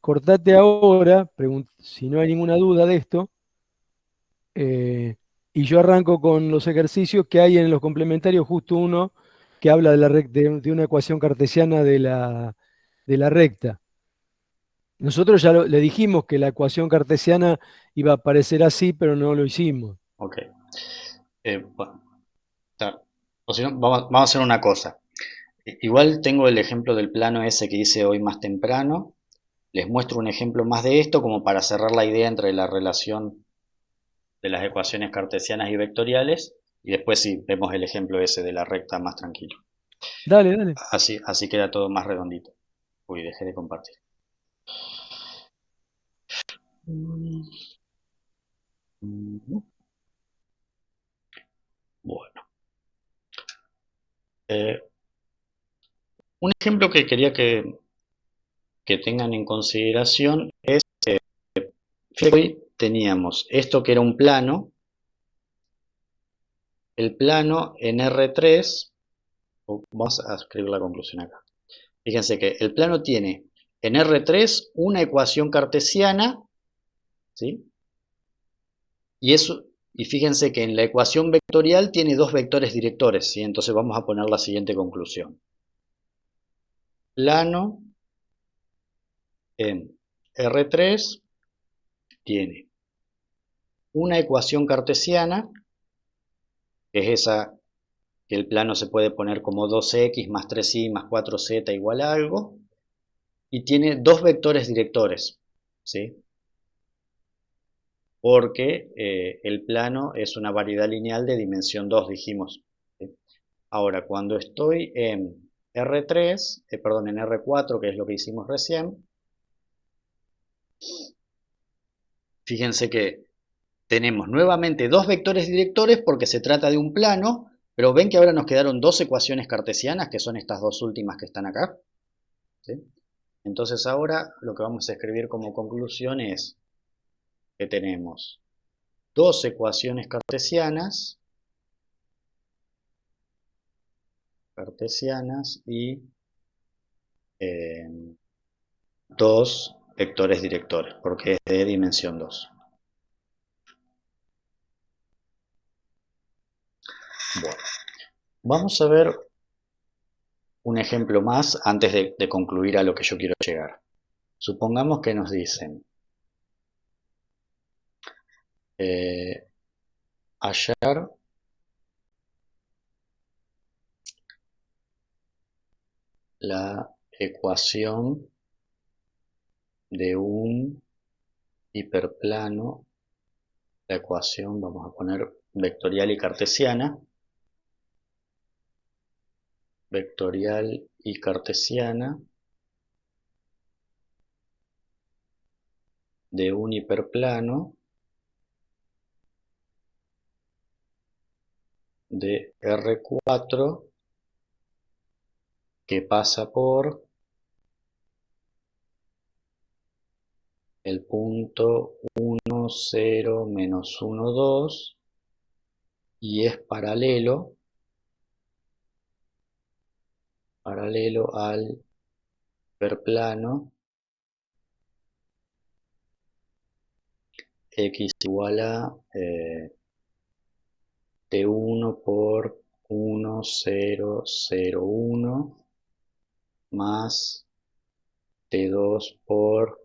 cortate ahora, si no hay ninguna duda de esto, eh, y yo arranco con los ejercicios que hay en los complementarios, justo uno que habla de una ecuación cartesiana de la recta. Nosotros ya le dijimos que la ecuación cartesiana iba a aparecer así, pero no lo hicimos. Ok. Bueno, o si no, vamos a hacer una cosa. Igual tengo el ejemplo del plano ese que hice hoy más temprano. Les muestro un ejemplo más de esto como para cerrar la idea entre la relación de las ecuaciones cartesianas y vectoriales. Y después sí, vemos el ejemplo ese de la recta más tranquilo. Dale, dale. Así queda todo más redondito. Uy, dejé de compartir. Bueno. Un ejemplo que quería que tengan en consideración es, fíjense que hoy teníamos esto que era un plano, el plano en R3, vamos a escribir la conclusión acá. Fíjense que el plano tiene en R3 una ecuación cartesiana, ¿sí? Y fíjense que en la ecuación vectorial tiene dos vectores directores, ¿sí? Entonces vamos a poner la siguiente conclusión. Plano en R3 tiene una ecuación cartesiana, que es esa que el plano se puede poner como 2x más 3y más 4z igual a algo, y tiene dos vectores directores, ¿sí? Porque el plano es una variedad lineal de dimensión 2, dijimos, ¿sí? Ahora, cuando estoy en R3, perdón, en R4, que es lo que hicimos recién, fíjense que tenemos nuevamente dos vectores directores porque se trata de un plano, pero ven que ahora nos quedaron dos ecuaciones cartesianas, que son estas dos últimas que están acá, ¿sí? Entonces ahora lo que vamos a escribir como conclusión es que tenemos dos ecuaciones cartesianas y dos vectores directores, porque es de dimensión 2. Bueno, vamos a ver un ejemplo más antes de concluir a lo que yo quiero llegar. Supongamos que nos dicen hallar la ecuación de un hiperplano, la ecuación, vamos a poner vectorial y cartesiana, de un hiperplano de R4 que pasa por el punto 1, 0, menos 1, 2 y es paralelo al hiperplano x igual a T1 por 1, 0, 0, 1 más T2 por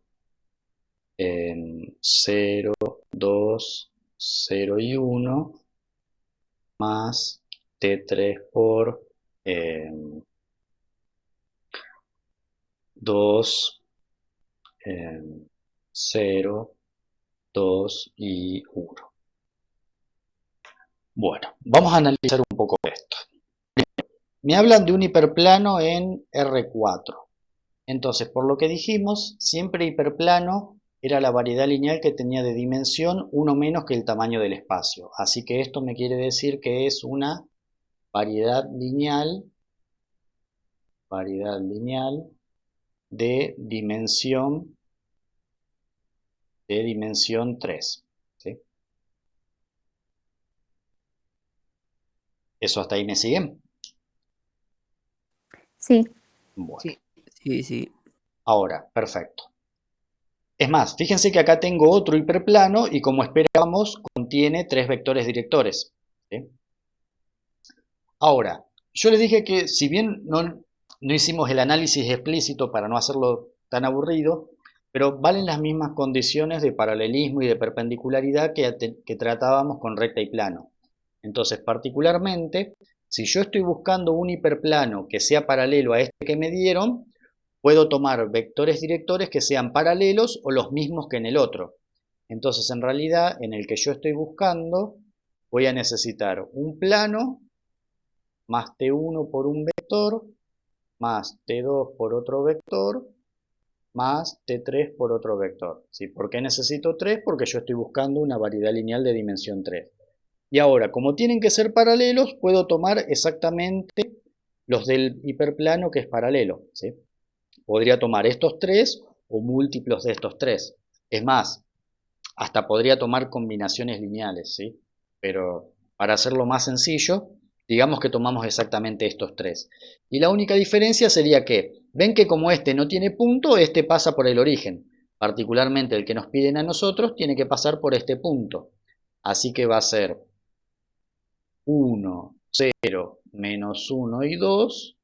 0, 2, 0 y 1 más T3 por 2, 0, 2 y 1. Bueno, vamos a analizar un poco esto. Me hablan de un hiperplano en R4. Entonces, por lo que dijimos, siempre hiperplano era la variedad lineal que tenía de dimensión 1 menos que el tamaño del espacio. Así que esto me quiere decir que es una variedad lineal de dimensión 3. ¿Sí? ¿Eso hasta ahí me siguen? Sí, Bueno, Sí. Sí, sí. ahora, perfecto. Es más, fíjense que acá tengo otro hiperplano y como esperábamos, contiene 3 vectores directores. ¿Sí? Ahora, yo les dije que si bien no hicimos el análisis explícito para no hacerlo tan aburrido, pero valen las mismas condiciones de paralelismo y de perpendicularidad que tratábamos con recta y plano. Entonces, particularmente, si yo estoy buscando un hiperplano que sea paralelo a este que me dieron, puedo tomar vectores directores que sean paralelos o los mismos que en el otro. Entonces, en realidad, en el que yo estoy buscando, voy a necesitar un plano más T1 por un vector, más T2 por otro vector, más T3 por otro vector. ¿Sí? ¿Por qué necesito 3? Porque yo estoy buscando una variedad lineal de dimensión 3. Y ahora, como tienen que ser paralelos, puedo tomar exactamente los del hiperplano que es paralelo. ¿Sí? Podría tomar estos 3 o múltiplos de estos 3. Es más, hasta podría tomar combinaciones lineales, ¿sí? Pero para hacerlo más sencillo, digamos que tomamos exactamente estos 3. Y la única diferencia sería que, ven que como este no tiene punto, este pasa por el origen. Particularmente el que nos piden a nosotros tiene que pasar por este punto. Así que va a ser 1, 0, menos 1 y 2,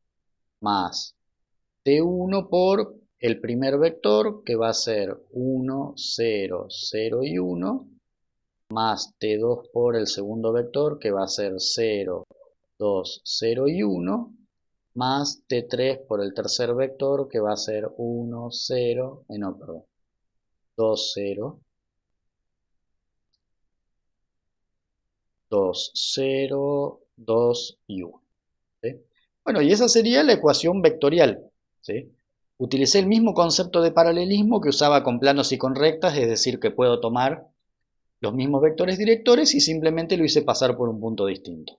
más T1 por el primer vector, que va a ser 1, 0, 0 y 1, más T2 por el segundo vector, que va a ser 0, 2, 0 y 1, más T3 por el tercer vector, que va a ser 1, 0, no, perdón, 2, 0, 2, 0, 2 y 1. ¿Sí? Bueno, y esa sería la ecuación vectorial. ¿Sí? Utilicé el mismo concepto de paralelismo que usaba con planos y con rectas, es decir, que puedo tomar los mismos vectores directores y simplemente lo hice pasar por un punto distinto.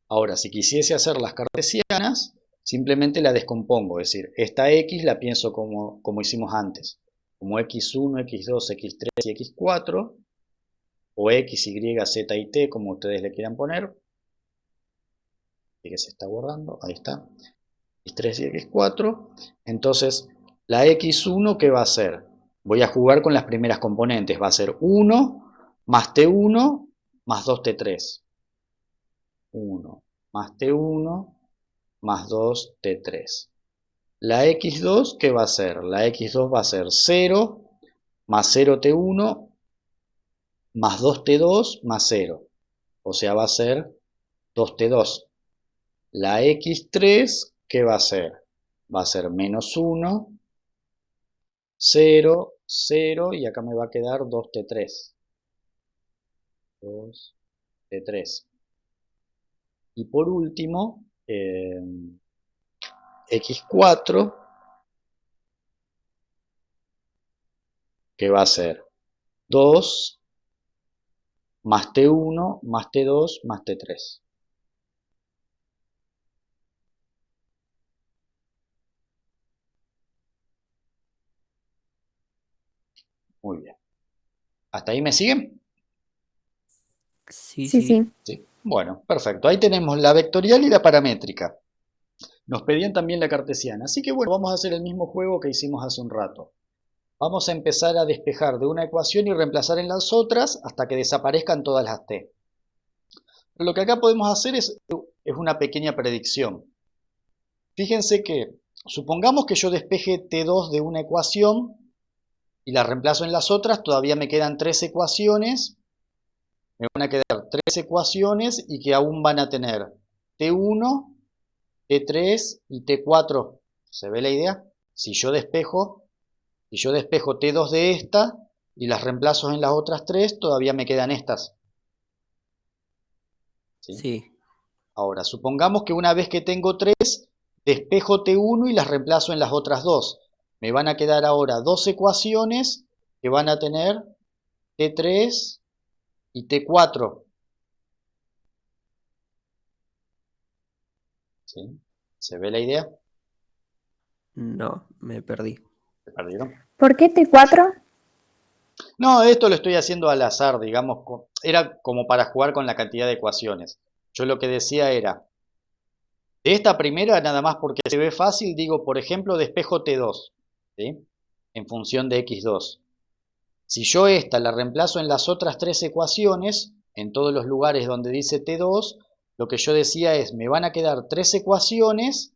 Ahora, si quisiese hacer las cartesianas, simplemente la descompongo, es decir, esta x la pienso como hicimos antes, como x1, x2, x3 y x4, o x, y, z y t, como ustedes le quieran poner. Que se está guardando, ahí está, x3 y x4. Entonces, la x1, ¿qué va a ser? Voy a jugar con las primeras componentes, va a ser 1 más t1 más 2t3. 1 más t1 más 2t3. La x2, ¿qué va a ser? La x2 va a ser 0 más 0t1 más 2t2 más 0. O sea, va a ser 2t2. La x3, ¿qué va a ser? Va a ser menos 1, 0, 0 y acá me va a quedar 2t3. 2t3. Y por último, x4, que va a ser 2 más t1 más t2 más t3. Muy bien. ¿Hasta ahí me siguen? Sí, sí, sí. sí. Sí. Bueno, perfecto. Ahí tenemos la vectorial y la paramétrica. Nos pedían también la cartesiana. Así que bueno, vamos a hacer el mismo juego que hicimos hace un rato. Vamos a empezar a despejar de una ecuación y reemplazar en las otras hasta que desaparezcan todas las t. Pero lo que acá podemos hacer es una pequeña predicción. Fíjense que, supongamos que yo despeje t2 de una ecuación y la reemplazo en las otras, todavía me quedan 3 ecuaciones. Me van a quedar 3 ecuaciones y que aún van a tener t1, t3 y t4. ¿Se ve la idea? Si yo despejo t2 de esta y las reemplazo en las otras 3, todavía me quedan estas. ¿Sí? Sí. Ahora, supongamos que una vez que tengo 3, despejo t1 y las reemplazo en las otras 2. Me van a quedar ahora 2 ecuaciones que van a tener t3 y t4. ¿Sí? ¿Se ve la idea? No, me perdí. ¿Se perdieron? ¿Por qué T4? No, esto lo estoy haciendo al azar, digamos, era como para jugar con la cantidad de ecuaciones. yo lo que decía era, de esta primera, nada más porque se ve fácil, digo, por ejemplo, despejo T2, ¿sí? En función de X2. Si yo esta la reemplazo en las otras tres ecuaciones, en todos los lugares donde dice T2, lo que yo decía es, me van a quedar tres ecuaciones,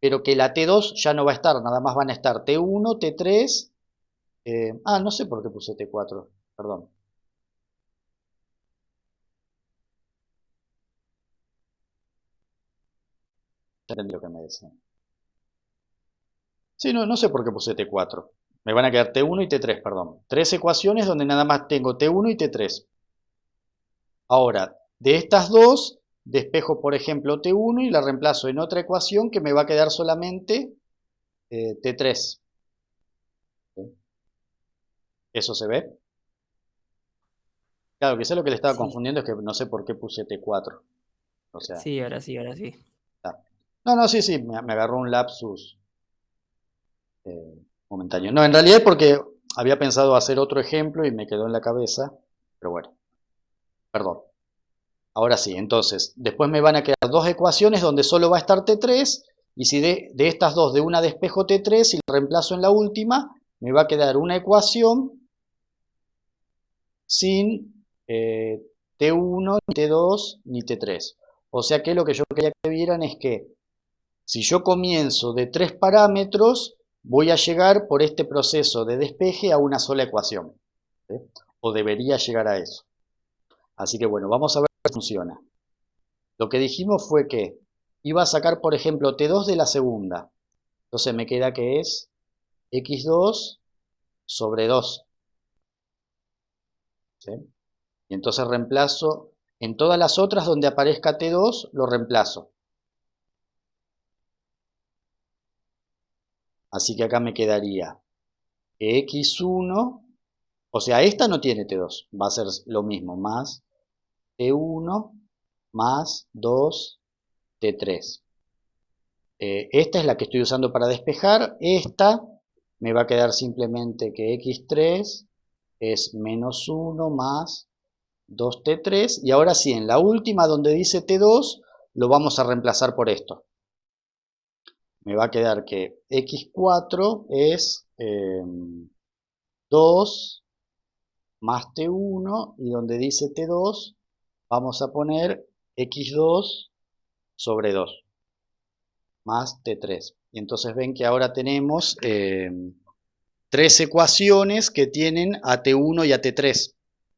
pero que la T2 ya no va a estar, nada más van a estar T1, T3, no sé por qué puse T4, perdón. Ya entendí lo que me decían. Sí, no sé por qué puse T4. Me van a quedar T1 y T3, perdón. Tres ecuaciones donde nada más tengo T1 y T3. Ahora, de estas dos, despejo por ejemplo T1 y la reemplazo en otra ecuación que me va a quedar solamente T3. ¿Sí? ¿Eso se ve? Claro, quizás lo que le estaba Sí, confundiendo es que no sé por qué puse T4. O sea, sí, ahora sí, ahora sí. no, sí, me agarró un lapsus momentáneo. No, en realidad es porque había pensado hacer otro ejemplo y me quedó en la cabeza, pero bueno, perdón. Ahora sí, entonces, después me van a quedar dos ecuaciones donde solo va a estar T3, y si de estas dos, de una despejo T3 y la reemplazo en la última, me va a quedar una ecuación sin T1, ni T2, ni T3. O sea que lo que yo quería que vieran es que si yo comienzo de tres parámetros, voy a llegar por este proceso de despeje a una sola ecuación, ¿sí? O debería llegar a eso. Así que bueno, vamos a ver cómo funciona. Lo que dijimos fue que iba a sacar, por ejemplo, T2 de la segunda. Entonces me queda que es X2 sobre 2. ¿Sí? Y entonces reemplazo, en todas las otras donde aparezca T2, lo reemplazo. Así que acá me quedaría que X1, o sea, esta no tiene T2, va a ser lo mismo, más T1 más 2 T3. Esta es la que estoy usando para despejar. Esta me va a quedar simplemente que X3 es menos 1 más 2T3. Y ahora sí, en la última donde dice T2, lo vamos a reemplazar por esto. Me va a quedar que X4 es 2 más T1. Y donde dice T2, vamos a poner X2 sobre 2. Más T3. Y entonces ven que ahora tenemos tres ecuaciones que tienen a T1 y a T3,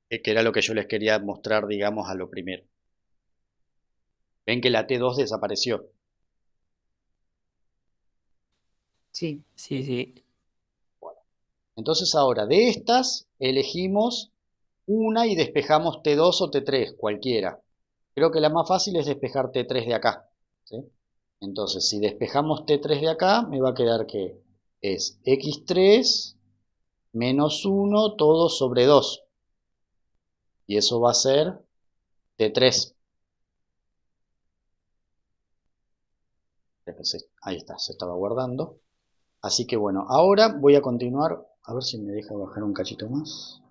que era lo que yo les quería mostrar, digamos, a lo primero. Ven que la T2 desapareció. Sí. Sí, sí. Entonces ahora de estas elegimos una y despejamos T2 o T3, cualquiera. Creo que la más fácil es despejar T3 de acá, ¿sí? Entonces, si despejamos T3 de acá, me va a quedar que es X3 menos 1 todo sobre 2. Y eso va a ser T3. Ahí está, se estaba guardando. Así que bueno, ahora voy a continuar. A ver si me deja bajar un cachito más.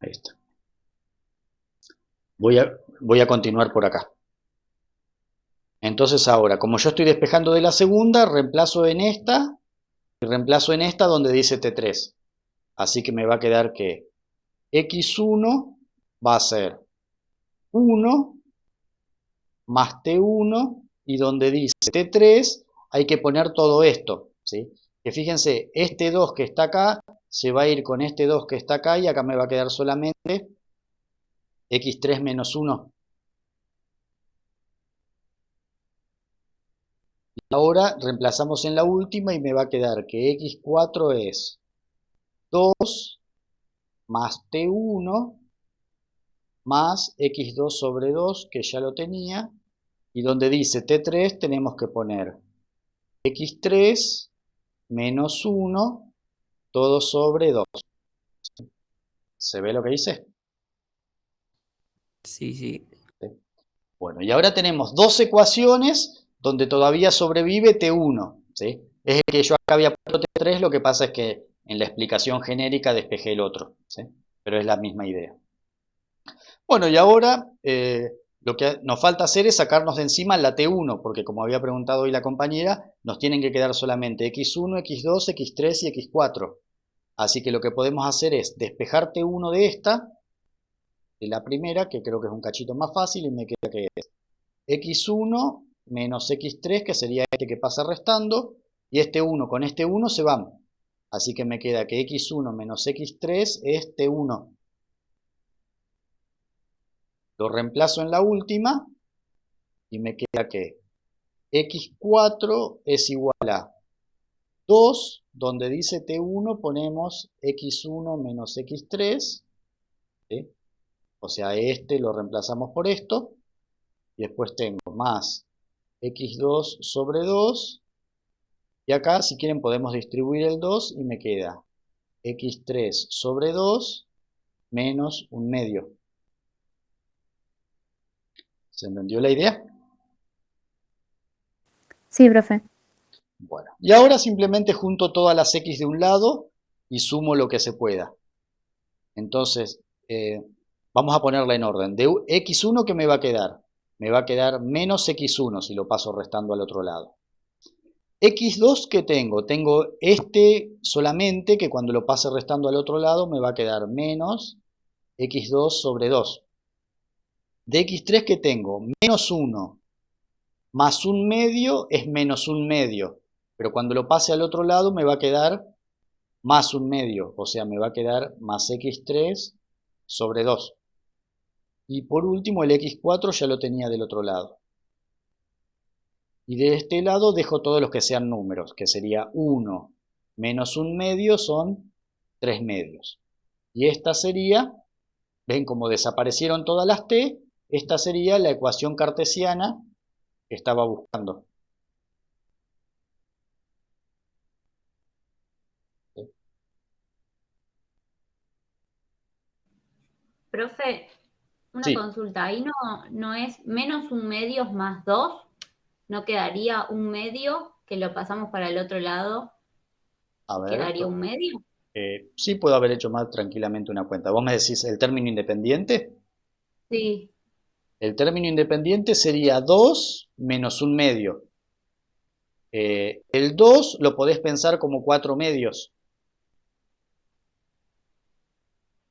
Ahí está. Voy a continuar por acá. Entonces ahora, como yo estoy despejando de la segunda, reemplazo en esta y reemplazo en esta donde dice T3. Así que me va a quedar que X1 va a ser 1 más T1 y donde dice T3 hay que poner todo esto, ¿sí? Que fíjense, este 2 que está acá se va a ir con este 2 que está acá y acá me va a quedar solamente X3 menos 1. Ahora reemplazamos en la última y me va a quedar que X4 es 2 más T1 más X2 sobre 2, que ya lo tenía, y donde dice T3 tenemos que poner X3 menos 1 todo sobre 2. ¿Se ve lo que hice? Sí, sí. Bueno, y ahora tenemos dos ecuaciones donde todavía sobrevive T1, ¿sí? Es el que yo acá había puesto T3, lo que pasa es que en la explicación genérica despejé el otro, ¿sí? Pero es la misma idea. Bueno, y ahora Lo que nos falta hacer es sacarnos de encima la T1, porque como había preguntado hoy la compañera, nos tienen que quedar solamente x1, x2, x3 y x4. Así que lo que podemos hacer es despejar T1 de esta, de la primera, que creo que es un cachito más fácil, y me queda que es x1 menos x3, que sería este que pasa restando, y este 1 con este 1 se van. Así que me queda que x1 menos x3 es T1. Lo reemplazo en la última y me queda que x4 es igual a 2, donde dice T1 ponemos x1 menos x3, ¿sí? O sea, este lo reemplazamos por esto, y después tengo más x2 sobre 2, y acá si quieren podemos distribuir el 2 y me queda x3 sobre 2 menos un medio. ¿Se entendió la idea? Sí, profe. Bueno, y ahora simplemente junto todas las x de un lado y sumo lo que se pueda. Entonces, vamos a ponerla en orden. De x1, ¿qué me va a quedar? Me va a quedar menos x1 si lo paso restando al otro lado. x2, ¿qué tengo? Tengo este solamente, que cuando lo pase restando al otro lado me va a quedar menos x2 sobre 2. De x3, ¿qué tengo? Menos 1 más un medio es menos un medio, pero cuando lo pase al otro lado me va a quedar más un medio, o sea, me va a quedar más x3 sobre 2. Y por último el x4 ya lo tenía del otro lado. Y de este lado dejo todos los que sean números, que sería 1 menos un medio son 3 medios. Y esta sería, ven como desaparecieron todas las t, esta sería la ecuación cartesiana que estaba buscando. Profe, una Sí, consulta. Ahí no es menos un medio más 2. ¿No quedaría un medio que lo pasamos para el otro lado a y ver, quedaría un medio? sí puedo haber hecho mal tranquilamente una cuenta. ¿Vos me decís el término independiente? Sí, El término independiente sería 2 menos un medio. El 2 lo podés pensar como 4 medios.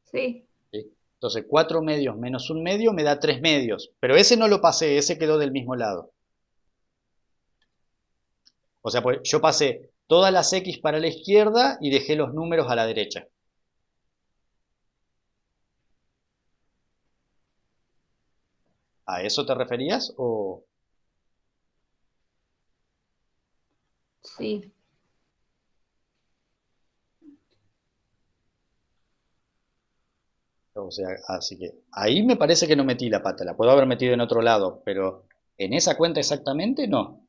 sí. ¿Sí? Entonces 4 medios menos un medio me da 3 medios. Pero ese no lo pasé, ese quedó del mismo lado. O sea, pues yo pasé todas las x para la izquierda y dejé los números a la derecha. ¿A eso te referías? Sí. O sea, así que ahí me parece que no metí la pata. La puedo haber metido en otro lado, pero en esa cuenta exactamente no.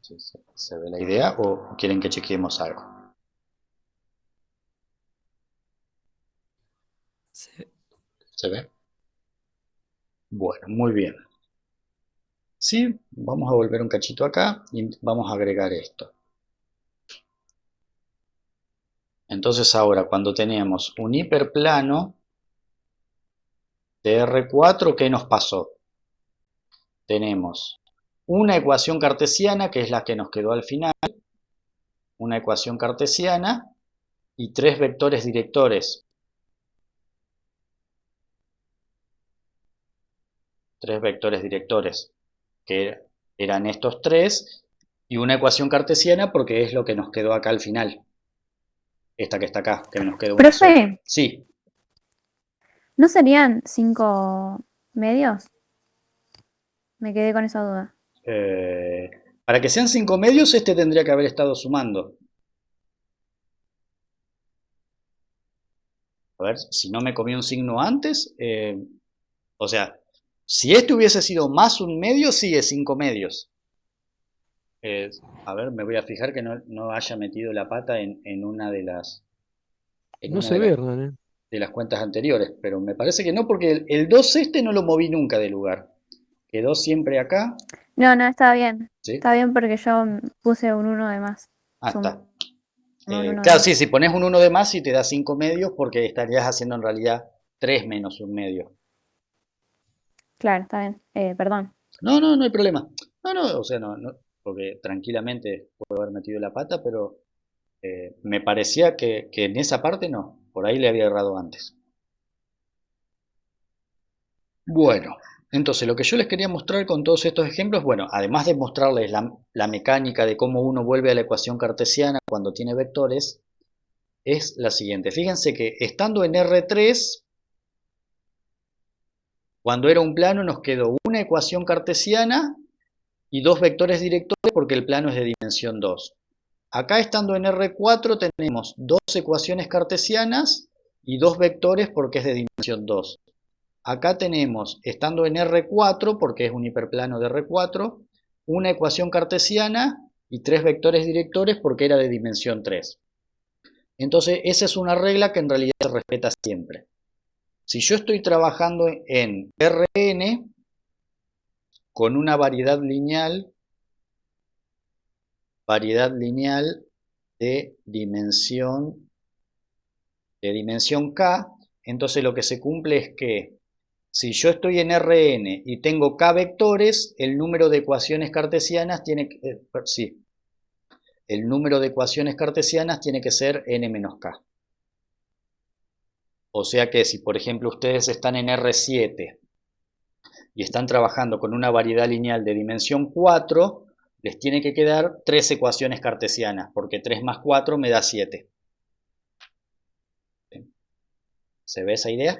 ¿Sí se ve la idea o quieren que chequeemos algo? Se- ¿Se ve? Bueno, muy bien. Sí, vamos a volver un cachito acá y vamos a agregar esto. Entonces ahora cuando tenemos un hiperplano de R4, ¿qué nos pasó? Tenemos una ecuación cartesiana, que es la que nos quedó al final, una ecuación cartesiana y tres vectores directores. Tres vectores directores, que eran estos tres, y una ecuación cartesiana porque es lo que nos quedó acá al final. Esta que está acá, que nos quedó una sola. Profe, Sí, ¿no serían 5 medios? Me quedé con esa duda. para que sean 5 medios, este tendría que haber estado sumando. A ver, si no me comí un signo antes, o sea, si este hubiese sido más un medio, sí es 5 medios. A ver, me voy a fijar que no haya metido la pata en una de las, en No una se de ve, las, Hernán, ¿eh? de las cuentas anteriores, pero me parece que no, porque el 2 este no lo moví nunca de lugar. quedó siempre acá, No, no, está bien. ¿sí? Está bien porque yo puse un 1 de más. Ah, Sumé está. un 1 de Claro, sí, más. si pones un 1 de más y te da 5 medios porque estarías haciendo en realidad 3 menos un medio. Claro, está bien. Perdón. No, no, no hay problema. No, no, o sea, no, porque tranquilamente puedo haber metido la pata, pero me parecía que en esa parte no, por ahí le había errado antes. Bueno, entonces lo que yo les quería mostrar con todos estos ejemplos, bueno, además de mostrarles la mecánica de cómo uno vuelve a la ecuación cartesiana cuando tiene vectores, es la siguiente. Fíjense que estando en R3, cuando era un plano nos quedó una ecuación cartesiana y dos vectores directores porque el plano es de dimensión 2. Acá estando en R4 tenemos dos ecuaciones cartesianas y dos vectores porque es de dimensión 2. Acá tenemos, estando en R4, porque es un hiperplano de R4, una ecuación cartesiana y tres vectores directores porque era de dimensión 3. Entonces, esa es una regla que en realidad se respeta siempre. Si yo estoy trabajando en Rn con una variedad lineal de dimensión K, entonces lo que se cumple es que si yo estoy en Rn y tengo K vectores, el número de ecuaciones cartesianas tiene que, el número de ecuaciones cartesianas tiene que ser n menos k. O sea que si por ejemplo ustedes están en R7 y están trabajando con una variedad lineal de dimensión 4, les tiene que quedar 3 ecuaciones cartesianas, porque 3 más 4 me da 7. ¿Se ve esa idea?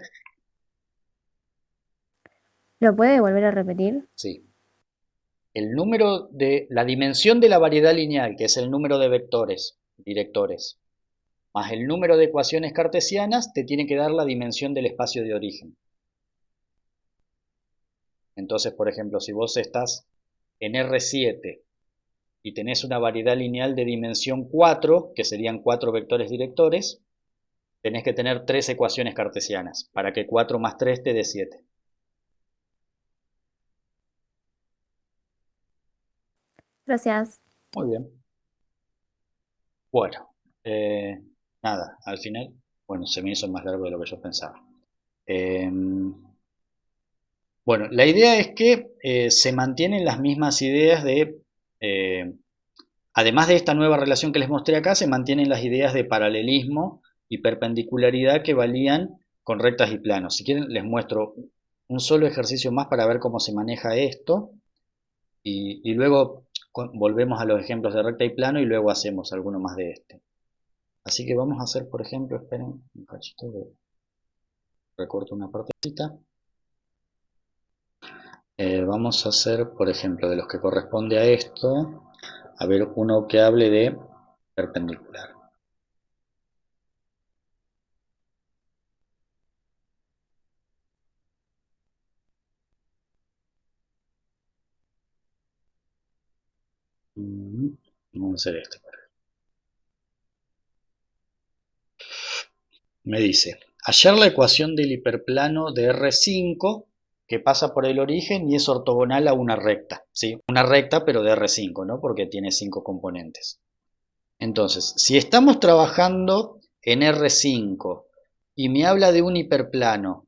¿Lo puede volver a repetir? Sí. El número de la dimensión de la variedad lineal, que es el número de vectores directores, más el número de ecuaciones cartesianas, te tiene que dar la dimensión del espacio de origen. Entonces, por ejemplo, si vos estás en R7 y tenés una variedad lineal de dimensión 4, que serían 4 vectores directores, tenés que tener 3 ecuaciones cartesianas, para que 4 más 3 te dé 7. Gracias. Muy bien. Bueno, nada, al final, bueno, se me hizo más largo de lo que yo pensaba. Bueno, la idea es que se mantienen las mismas ideas de, además de esta nueva relación que les mostré acá, se mantienen las ideas de paralelismo y perpendicularidad que valían con rectas y planos. Si quieren, les muestro un solo ejercicio más para ver cómo se maneja esto y luego volvemos a los ejemplos de recta y plano y luego hacemos alguno más de este. Así que vamos a hacer, por ejemplo, esperen un cachito, recorto una partecita. Vamos a hacer, por ejemplo, de los que corresponde a esto, a ver uno que hable de perpendicular. Vamos a hacer este. Me dice, hallar la ecuación del hiperplano de R5 que pasa por el origen y es ortogonal a una recta, ¿sí? Una recta pero de R5, ¿no? Porque tiene 5 componentes. Entonces, si estamos trabajando en R5 y me habla de un hiperplano,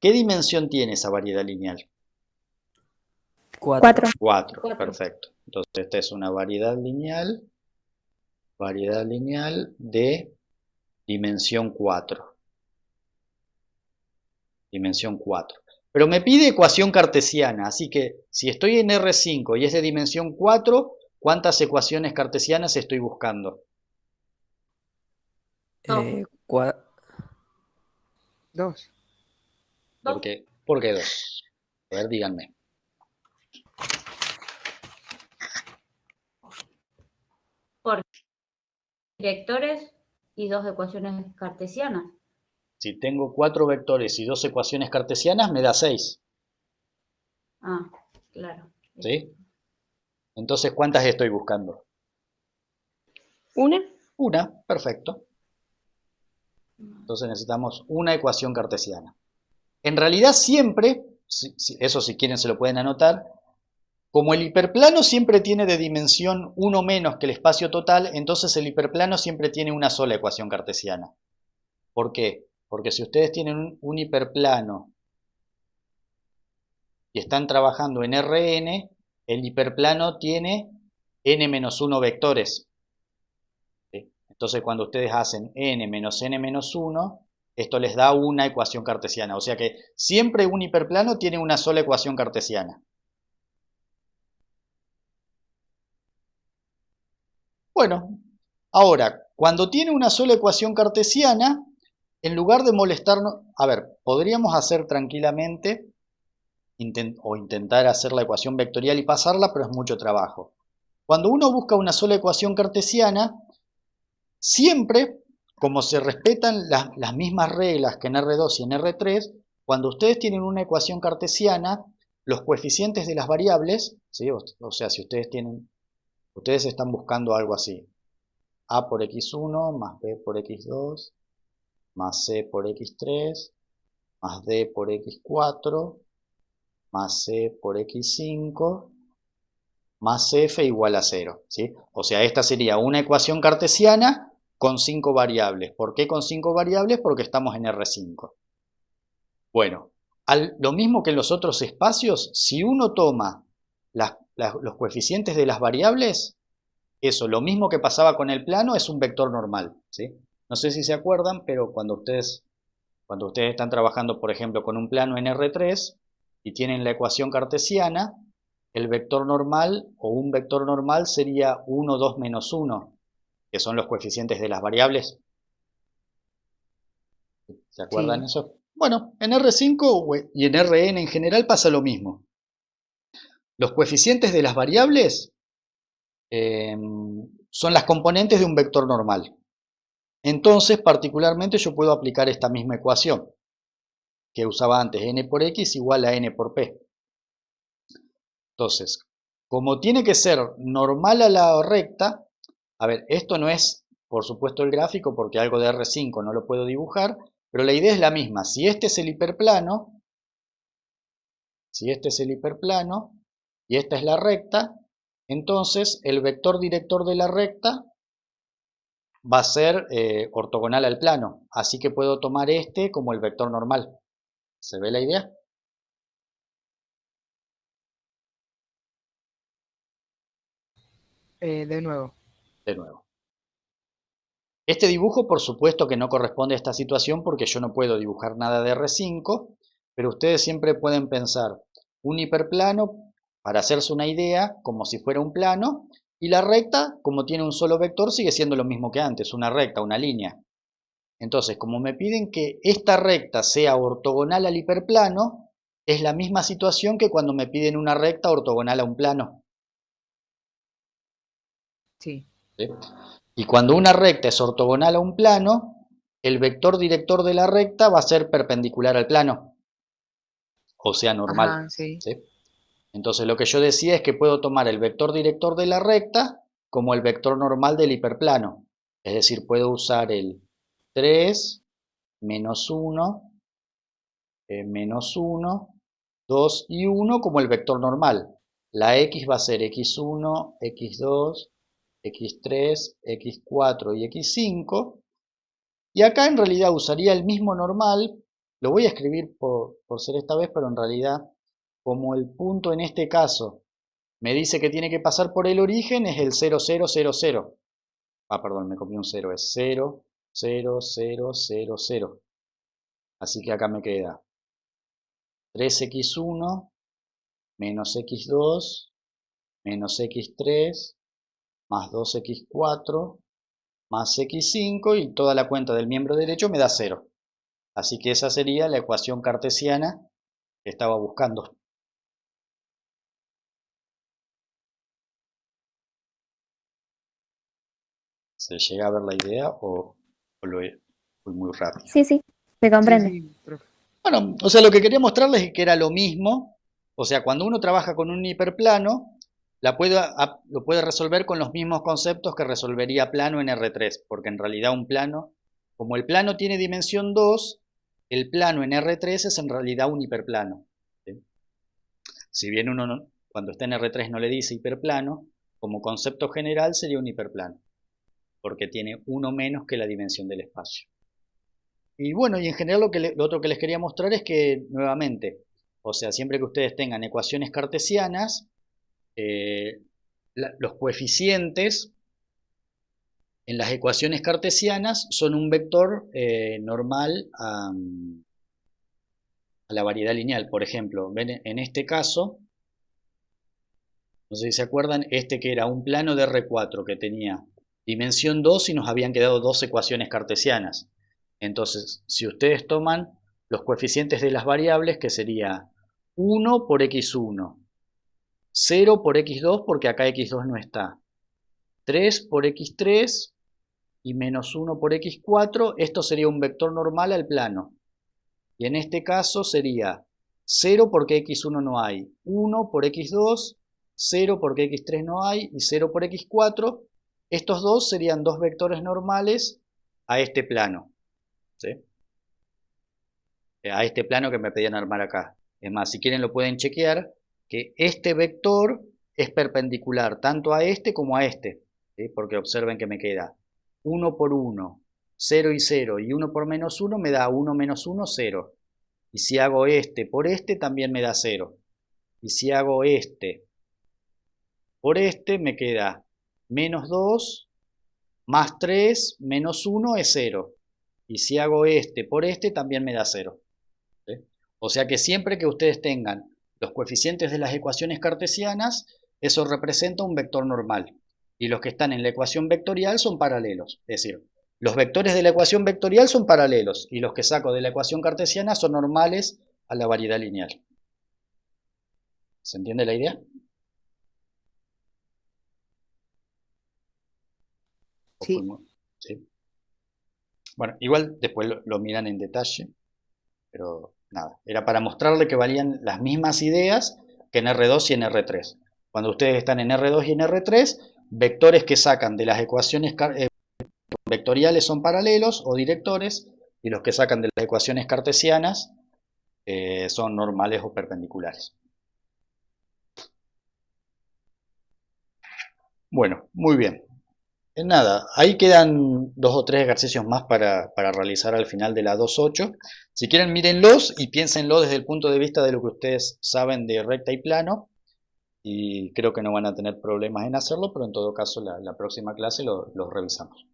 ¿qué dimensión tiene esa variedad lineal? 4. 4, perfecto. Entonces esta es una variedad lineal de dimensión 4. Dimensión 4. Pero me pide ecuación cartesiana, así que si estoy en R5 y es de dimensión 4, ¿cuántas ecuaciones cartesianas estoy buscando? Dos. ¿Por qué? ¿Por qué 2? A ver, díganme. Por directores y dos ecuaciones cartesianas. Si tengo 4 vectores y 2 ecuaciones cartesianas, me da 6. Ah, claro. ¿Sí? Entonces, ¿cuántas estoy buscando? ¿Una? Una, perfecto. Entonces necesitamos una ecuación cartesiana. En realidad siempre eso si quieren se lo pueden anotar. Como el hiperplano siempre tiene de dimensión 1 menos que el espacio total, entonces el hiperplano siempre tiene una sola ecuación cartesiana. ¿Por qué? Porque si ustedes tienen un hiperplano y están trabajando en Rn, el hiperplano tiene n-1 vectores. ¿Sí? Entonces cuando ustedes hacen n menos n-1, esto les da una ecuación cartesiana. O sea que siempre un hiperplano tiene una sola ecuación cartesiana. Bueno, ahora, cuando tiene una sola ecuación cartesiana, en lugar de molestarnos, a ver, podríamos hacer tranquilamente o intentar hacer la ecuación vectorial y pasarla, pero es mucho trabajo. Cuando uno busca una sola ecuación cartesiana, siempre, como se respetan las mismas reglas que en R2 y en R3, cuando ustedes tienen una ecuación cartesiana, los coeficientes de las variables, ¿sí? O sea, si ustedes están buscando algo así, a por x1 más b por x2 más c por x3 más d por x4 más c por x5 más f igual a 0, ¿sí? O sea, esta sería una ecuación cartesiana con 5 variables. ¿Por qué con 5 variables? Porque estamos en R5. Bueno, lo mismo que en los otros espacios, si uno toma los coeficientes de las variables, eso, lo mismo que pasaba con el plano, es un vector normal, ¿sí? No sé si se acuerdan, pero cuando ustedes están trabajando, por ejemplo, con un plano en R3 y tienen la ecuación cartesiana, el vector normal o un vector normal sería 1, 2, menos 1, que son los coeficientes de las variables. ¿Se acuerdan Sí. eso? Bueno, en R5 y en Rn en general pasa lo mismo. Los coeficientes de las variables son las componentes de un vector normal. Entonces, particularmente, yo puedo aplicar esta misma ecuación que usaba antes, n por x igual a n por p. Entonces, como tiene que ser normal a la recta, a ver, esto no es, por supuesto, el gráfico porque algo de R5 no lo puedo dibujar, pero la idea es la misma. Si este es el hiperplano, y esta es la recta, entonces el vector director de la recta va a ser ortogonal al plano, así que puedo tomar este como el vector normal. ¿Se ve la idea? De nuevo. De nuevo. Este dibujo por supuesto que no corresponde a esta situación porque yo no puedo dibujar nada de R5, pero ustedes siempre pueden pensar un hiperplano para hacerse una idea como si fuera un plano, y la recta, como tiene un solo vector, sigue siendo lo mismo que antes, una recta, una línea. Entonces, como me piden que esta recta sea ortogonal al hiperplano, es la misma situación que cuando me piden una recta ortogonal a un plano. Sí. ¿Sí? Y cuando una recta es ortogonal a un plano, el vector director de la recta va a ser perpendicular al plano, o sea, normal. Ajá, sí. ¿Sí? Entonces lo que yo decía es que puedo tomar el vector director de la recta como el vector normal del hiperplano. Es decir, puedo usar el 3, menos 1, menos 1, 2 y 1 como el vector normal. La x va a ser x1, x2, x3, x4 y x5. Y acá en realidad usaría el mismo normal. Lo voy a escribir por ser esta vez, pero en realidad, como el punto en este caso me dice que tiene que pasar por el origen, es el 0, 0, 0, 0. Ah, perdón, me copié un 0, es 0, 0, 0, 0, 0. Así que acá me queda 3x1 menos x2 menos x3 más 2x4 más x5 y toda la cuenta del miembro derecho me da 0. Así que esa sería la ecuación cartesiana que estaba buscando. ¿Se llega a ver la idea o fui muy rápido? Sí, sí, se comprende. Sí, sí, profe. Bueno, o sea, lo que quería mostrarles es que era lo mismo. O sea, cuando uno trabaja con un hiperplano, lo puede resolver con los mismos conceptos que resolvería plano en R3, porque en realidad un plano, como el plano tiene dimensión 2, el plano en R3 es en realidad un hiperplano. ¿Sí? Si bien uno cuando está en R3 no le dice hiperplano, como concepto general sería un hiperplano, porque tiene uno menos que la dimensión del espacio. Y bueno, y en general lo otro que les quería mostrar es que, nuevamente, o sea, siempre que ustedes tengan ecuaciones cartesianas, los coeficientes en las ecuaciones cartesianas son un vector normal a la variedad lineal. Por ejemplo, ven en este caso, no sé si se acuerdan, este que era un plano de R4 que tenía dimensión 2 y nos habían quedado dos ecuaciones cartesianas. Entonces, si ustedes toman los coeficientes de las variables, que sería 1 por x1, 0 por x2 porque acá x2 no está, 3 por x3 y menos 1 por x4, esto sería un vector normal al plano. Y en este caso sería 0 porque x1 no hay, 1 por x2, 0 porque x3 no hay y 0 por x4. Estos dos serían dos vectores normales a este plano, ¿sí? A este plano que me pedían armar acá. Es más, si quieren lo pueden chequear, que este vector es perpendicular tanto a este como a este, ¿sí? Porque observen que me queda 1 por 1, 0 y 0, y 1 por menos 1 me da 1 menos 1, 0. Y si hago este por este también me da 0. Y si hago este por este me queda menos 2 más 3 menos 1 es 0. Y si hago este por este también me da 0. ¿Sí? O sea que siempre que ustedes tengan los coeficientes de las ecuaciones cartesianas, eso representa un vector normal. Y los que están en la ecuación vectorial son paralelos. Es decir, los vectores de la ecuación vectorial son paralelos y los que saco de la ecuación cartesiana son normales a la variedad lineal. ¿Se entiende la idea? Sí. ¿Sí? Bueno, igual después lo miran en detalle, pero nada, era para mostrarle que valían las mismas ideas que en R2 y en R3. Cuando ustedes están en R2 y en R3, vectores que sacan de las ecuaciones vectoriales son paralelos o directores, y los que sacan de las ecuaciones cartesianas son normales o perpendiculares. Bueno, muy bien. Nada, ahí quedan 2 o 3 ejercicios más para realizar al final de la 2.8. Si quieren, mírenlos y piénsenlo desde el punto de vista de lo que ustedes saben de recta y plano. Y creo que no van a tener problemas en hacerlo, pero en todo caso la próxima clase los revisamos.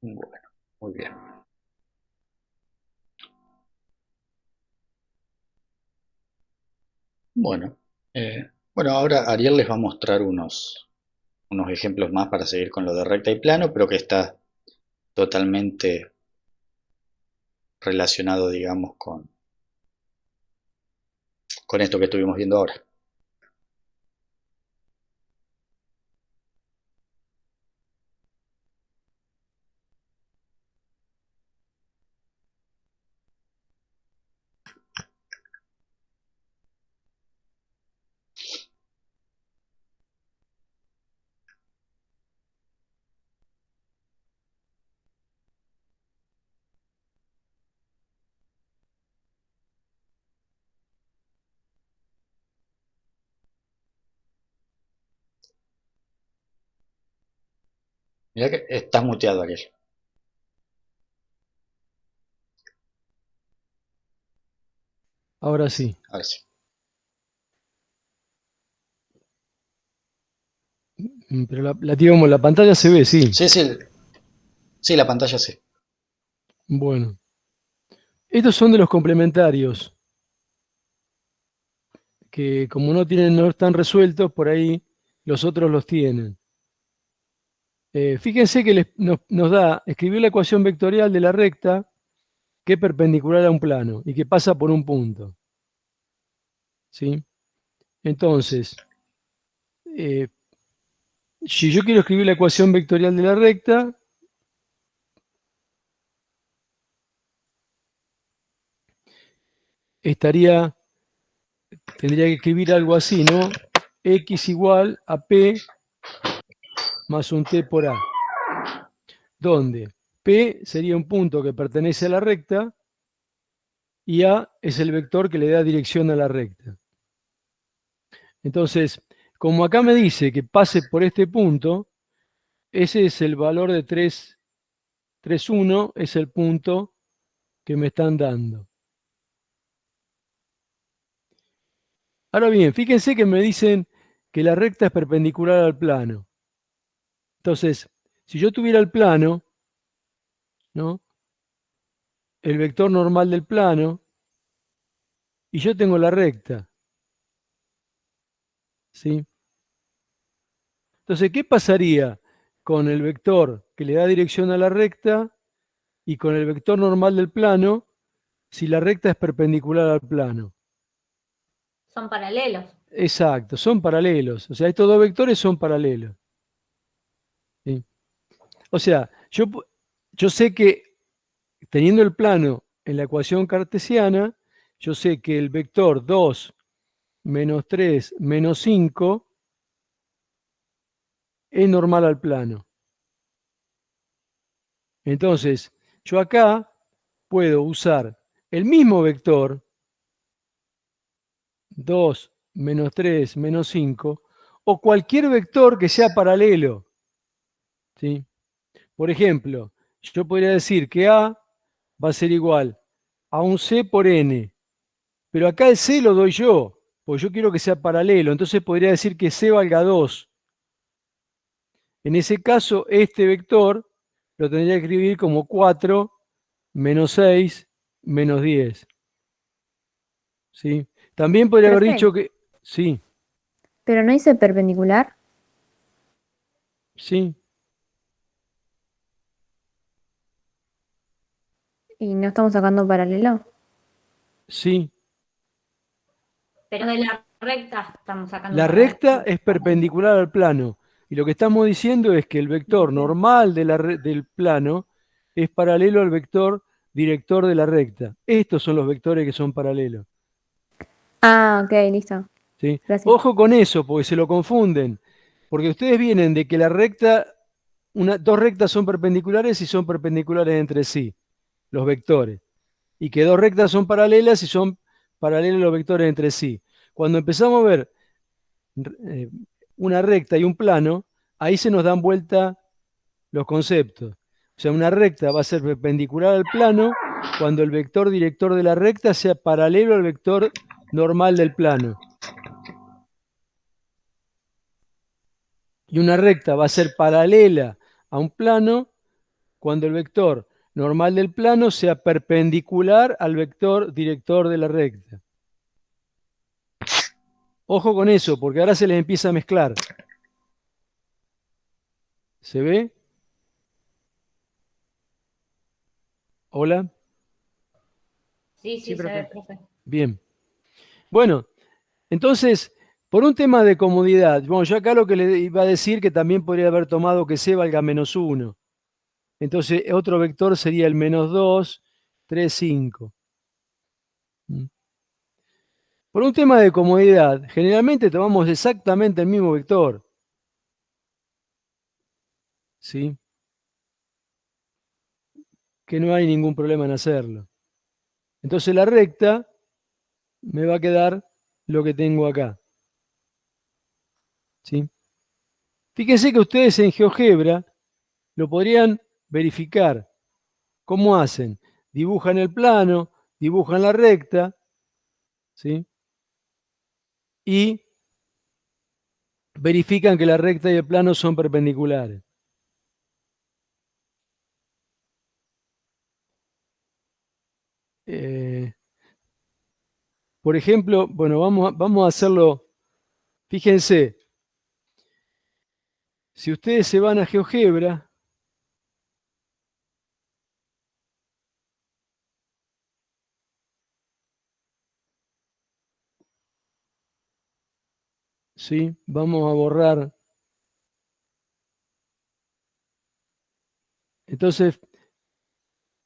Bueno, muy bien. Bueno, ahora Ariel les va a mostrar unos ejemplos más para seguir con lo de recta y plano, pero que está totalmente relacionado, digamos, con esto que estuvimos viendo ahora. Mira que estás muteado, Ariel. Ahora sí. Ahora sí. Pero digamos, la pantalla se ve, sí. Sí, la pantalla sí. Bueno. Estos son de los complementarios, que como no están resueltos, por ahí los otros los tienen. Fíjense que nos da escribir la ecuación vectorial de la recta que es perpendicular a un plano y que pasa por un punto. ¿Sí? Entonces, si yo quiero escribir la ecuación vectorial de la recta, tendría que escribir algo así, ¿no? X igual a P más un T por A, donde P sería un punto que pertenece a la recta y A es el vector que le da dirección a la recta. Entonces, como acá me dice que pase por este punto, ese es el valor de 3,1, es el punto que me están dando. Ahora bien, fíjense que me dicen que la recta es perpendicular al plano. Entonces, si yo tuviera el plano, ¿no? El vector normal del plano, y yo tengo la recta, ¿sí? Entonces, ¿qué pasaría con el vector que le da dirección a la recta y con el vector normal del plano si la recta es perpendicular al plano? Son paralelos. Exacto, son paralelos. O sea, estos dos vectores son paralelos. ¿Sí? O sea, yo sé que teniendo el plano en la ecuación cartesiana, yo sé que el vector 2 menos 3 menos 5 es normal al plano. Entonces, yo acá puedo usar el mismo vector 2 menos 3 menos 5 o cualquier vector que sea paralelo. ¿Sí? Por ejemplo, yo podría decir que A va a ser igual a un C por N, pero acá el C lo doy yo, porque yo quiero que sea paralelo, entonces podría decir que C valga 2. En ese caso, este vector lo tendría que escribir como 4 menos 6 menos 10. ¿Sí? También podría haber Profe, dicho que... Sí, pero no hice perpendicular sí, y no estamos sacando paralelo. sí. Pero de la recta estamos sacando La paralelo. recta es perpendicular al plano. Y lo que estamos diciendo es que el vector normal del plano es paralelo al vector director de la recta. Estos son los vectores que son paralelos. Ah, ok, listo. ¿Sí? Gracias. Ojo con eso, porque se lo confunden. Porque ustedes vienen de que la recta, dos rectas son perpendiculares y son perpendiculares entre sí, los vectores. Y que dos rectas son paralelas y son paralelos los vectores entre sí. Cuando empezamos a ver eh, una recta y un plano, ahí se nos dan vuelta los conceptos. O sea, una recta va a ser perpendicular al plano cuando el vector director de la recta sea paralelo al vector normal del plano. Y una recta va a ser paralela a un plano cuando el vector normal del plano sea perpendicular al vector director de la recta. Ojo con eso, porque ahora se les empieza a mezclar. ¿Se ve? ¿Hola? Sí, Sí, se ve, profe. profe. Bien. Bueno, entonces, por un tema de comodidad, bueno, yo acá lo que le iba a decir que también podría haber tomado que C valga menos 1. Entonces, otro vector sería el menos 2, 3, 5. Por un tema de comodidad, generalmente tomamos exactamente el mismo vector. ¿Sí? Que no hay ningún problema en hacerlo. Entonces la recta me va a quedar lo que tengo acá. ¿Sí? Fíjense que ustedes en GeoGebra lo podrían verificar. ¿Cómo hacen? Dibujan el plano, dibujan la recta, ¿sí? Y verifican que la recta y el plano son perpendiculares. Por ejemplo, bueno, vamos a hacerlo. Fíjense, si ustedes se van a GeoGebra, ¿sí? Vamos a borrar. Entonces,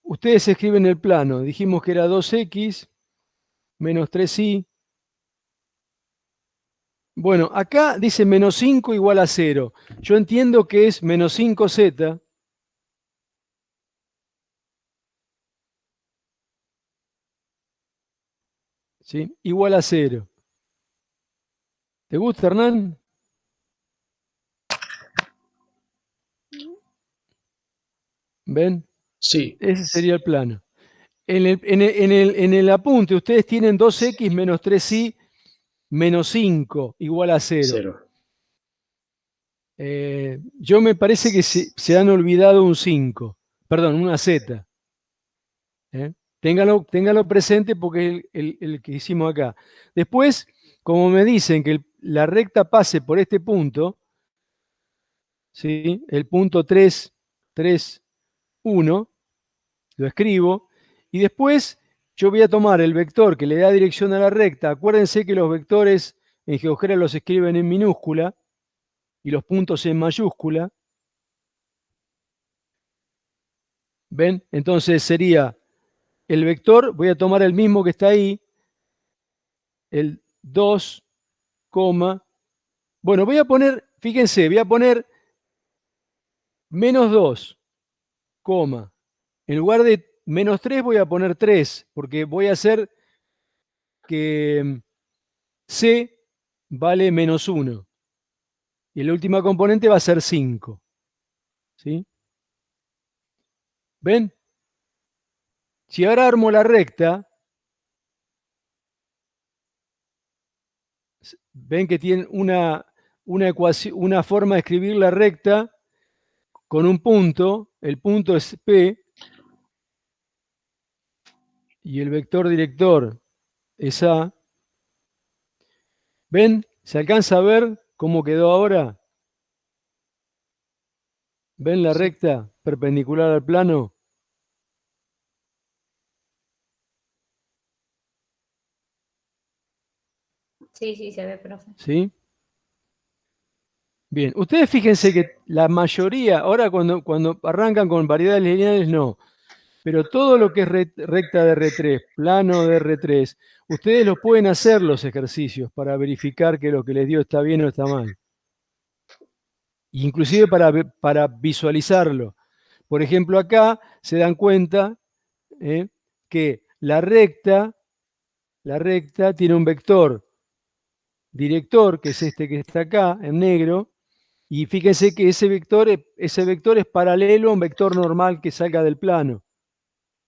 ustedes escriben el plano. Dijimos que era 2x menos 3y Bueno, acá dice menos 5 igual a 0. Yo entiendo que es menos 5z. ¿Sí? Igual a 0. ¿Te gusta, Hernán? ¿Ven? Sí, Ese sería el plano. En el apunte, ustedes tienen 2x menos 3y menos 5 igual a 0. 0. Yo me parece que se han olvidado un 5. Perdón, una z. Téngalo presente porque es el que hicimos acá. Después, como me dicen que la recta pase por este punto, ¿sí? El punto 3, 3, 1, lo escribo, y después yo voy a tomar el vector que le da dirección a la recta. Acuérdense que los vectores en GeoGebra los escriben en minúscula y los puntos en mayúscula. ¿Ven? Entonces sería el vector, voy a tomar el mismo que está ahí, el 2, bueno, voy a poner, fíjense, voy a poner menos 2, en lugar de menos 3 voy a poner 3, porque voy a hacer que C vale menos 1. Y la última componente va a ser 5. ¿Sí? ¿Ven? Si ahora armo la recta, ven que tiene una ecuación, una forma de escribir la recta con un punto. El punto es P y el vector director es A. ¿Ven? ¿Se alcanza a ver cómo quedó ahora? ¿Ven la recta perpendicular al plano? Sí, sí, se ve, profe. ¿Sí? Bien, ustedes fíjense que la mayoría, ahora cuando arrancan con variedades lineales, no, pero todo lo que es recta de R3, plano de R3, ustedes los pueden hacer los ejercicios para verificar que lo que les dio está bien o está mal. Inclusive para visualizarlo. Por ejemplo, acá se dan cuenta que la recta tiene un vector director, que es este que está acá, en negro, y fíjense que ese vector es paralelo a un vector normal que salga del plano,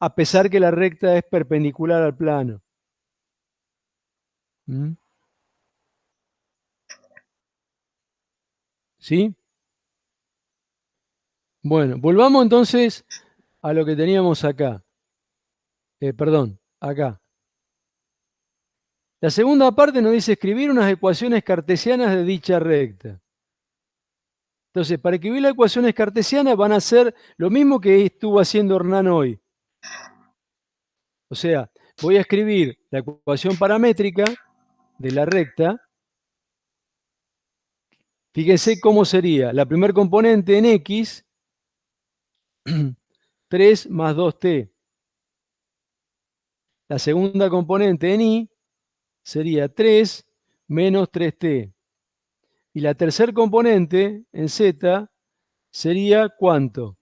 a pesar que la recta es perpendicular al plano. ¿Mm? ¿Sí? Bueno, volvamos entonces a lo que teníamos acá. Perdón, acá. La segunda parte nos dice escribir unas ecuaciones cartesianas de dicha recta. Entonces, para escribir las ecuaciones cartesianas van a ser lo mismo que estuvo haciendo Hernán hoy. O sea, voy a escribir la ecuación paramétrica de la recta. Fíjense cómo sería. La primer componente en X, 3 más 2t. La segunda componente en Y sería 3 menos 3t. Y la tercer componente en Z sería ¿cuánto?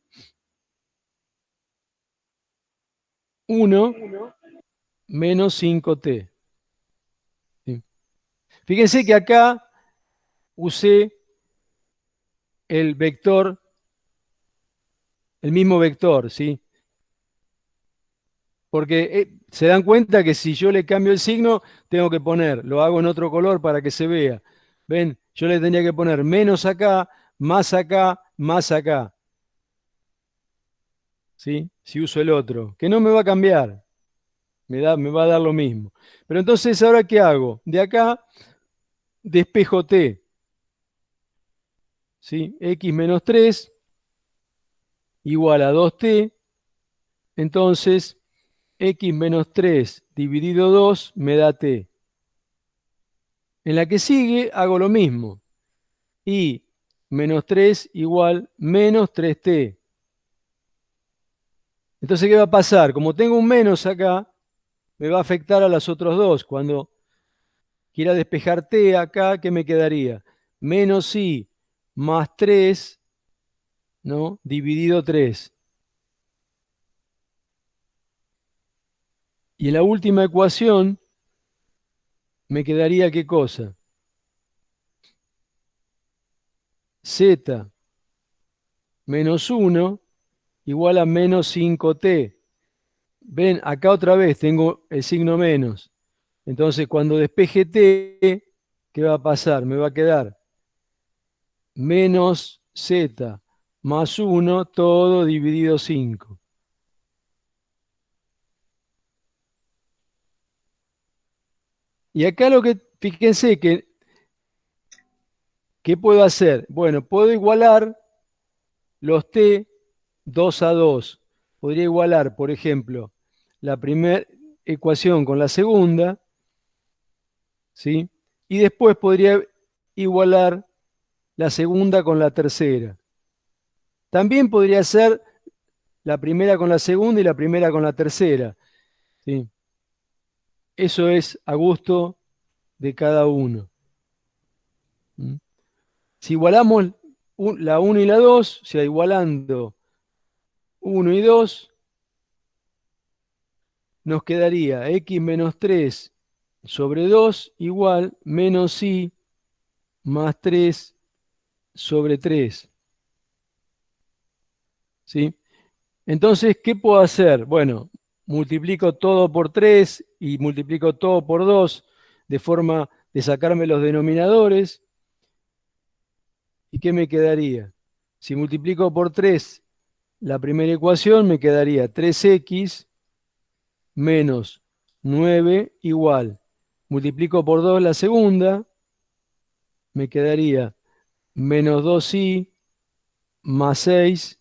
1 menos 5t. ¿Sí? Fíjense que acá usé el vector, el mismo vector, ¿sí? Porque se dan cuenta que si yo le cambio el signo, tengo que poner, lo hago en otro color para que se vea. ¿Ven? Yo le tendría que poner menos acá, más acá, más acá. ¿Sí? Si uso el otro, que no me va a cambiar. Me va a dar lo mismo. Pero entonces, ¿ahora qué hago? De acá despejo t. ¿Sí? X menos 3 igual a 2t. Entonces, x menos 3 dividido 2 me da t. En la que sigue hago lo mismo. Y menos 3 igual menos 3t. Entonces, ¿qué va a pasar? Como tengo un menos acá, me va a afectar a los otros dos. Cuando quiera despejar t acá, ¿qué me quedaría? Menos i más 3, ¿no? Dividido 3. Y en la última ecuación me quedaría ¿qué cosa? Z menos 1 igual a menos 5t. Ven, acá otra vez tengo el signo menos. Entonces, cuando despeje t, ¿qué va a pasar? Me va a quedar menos z más 1 todo dividido 5. Y acá fíjense que, ¿qué puedo hacer? Bueno, puedo igualar los t 2 a 2. Podría igualar, por ejemplo, la primera ecuación con la segunda, ¿sí? Y después podría igualar la segunda con la tercera. También podría ser la primera con la segunda y la primera con la tercera, ¿sí? Eso es a gusto de cada uno. ¿Mm? Si igualamos la 1 y la 2, o sea, igualando 1 y 2, nos quedaría x menos 3 sobre 2 igual menos i más 3 sobre 3. ¿Sí? Entonces, ¿qué puedo hacer? Bueno, multiplico todo por 3 y multiplico todo por 2 de forma de sacarme los denominadores. ¿Y qué me quedaría? Si multiplico por 3 la primera ecuación, me quedaría 3x menos 9 igual. Multiplico por 2 la segunda, me quedaría menos 2i más 6.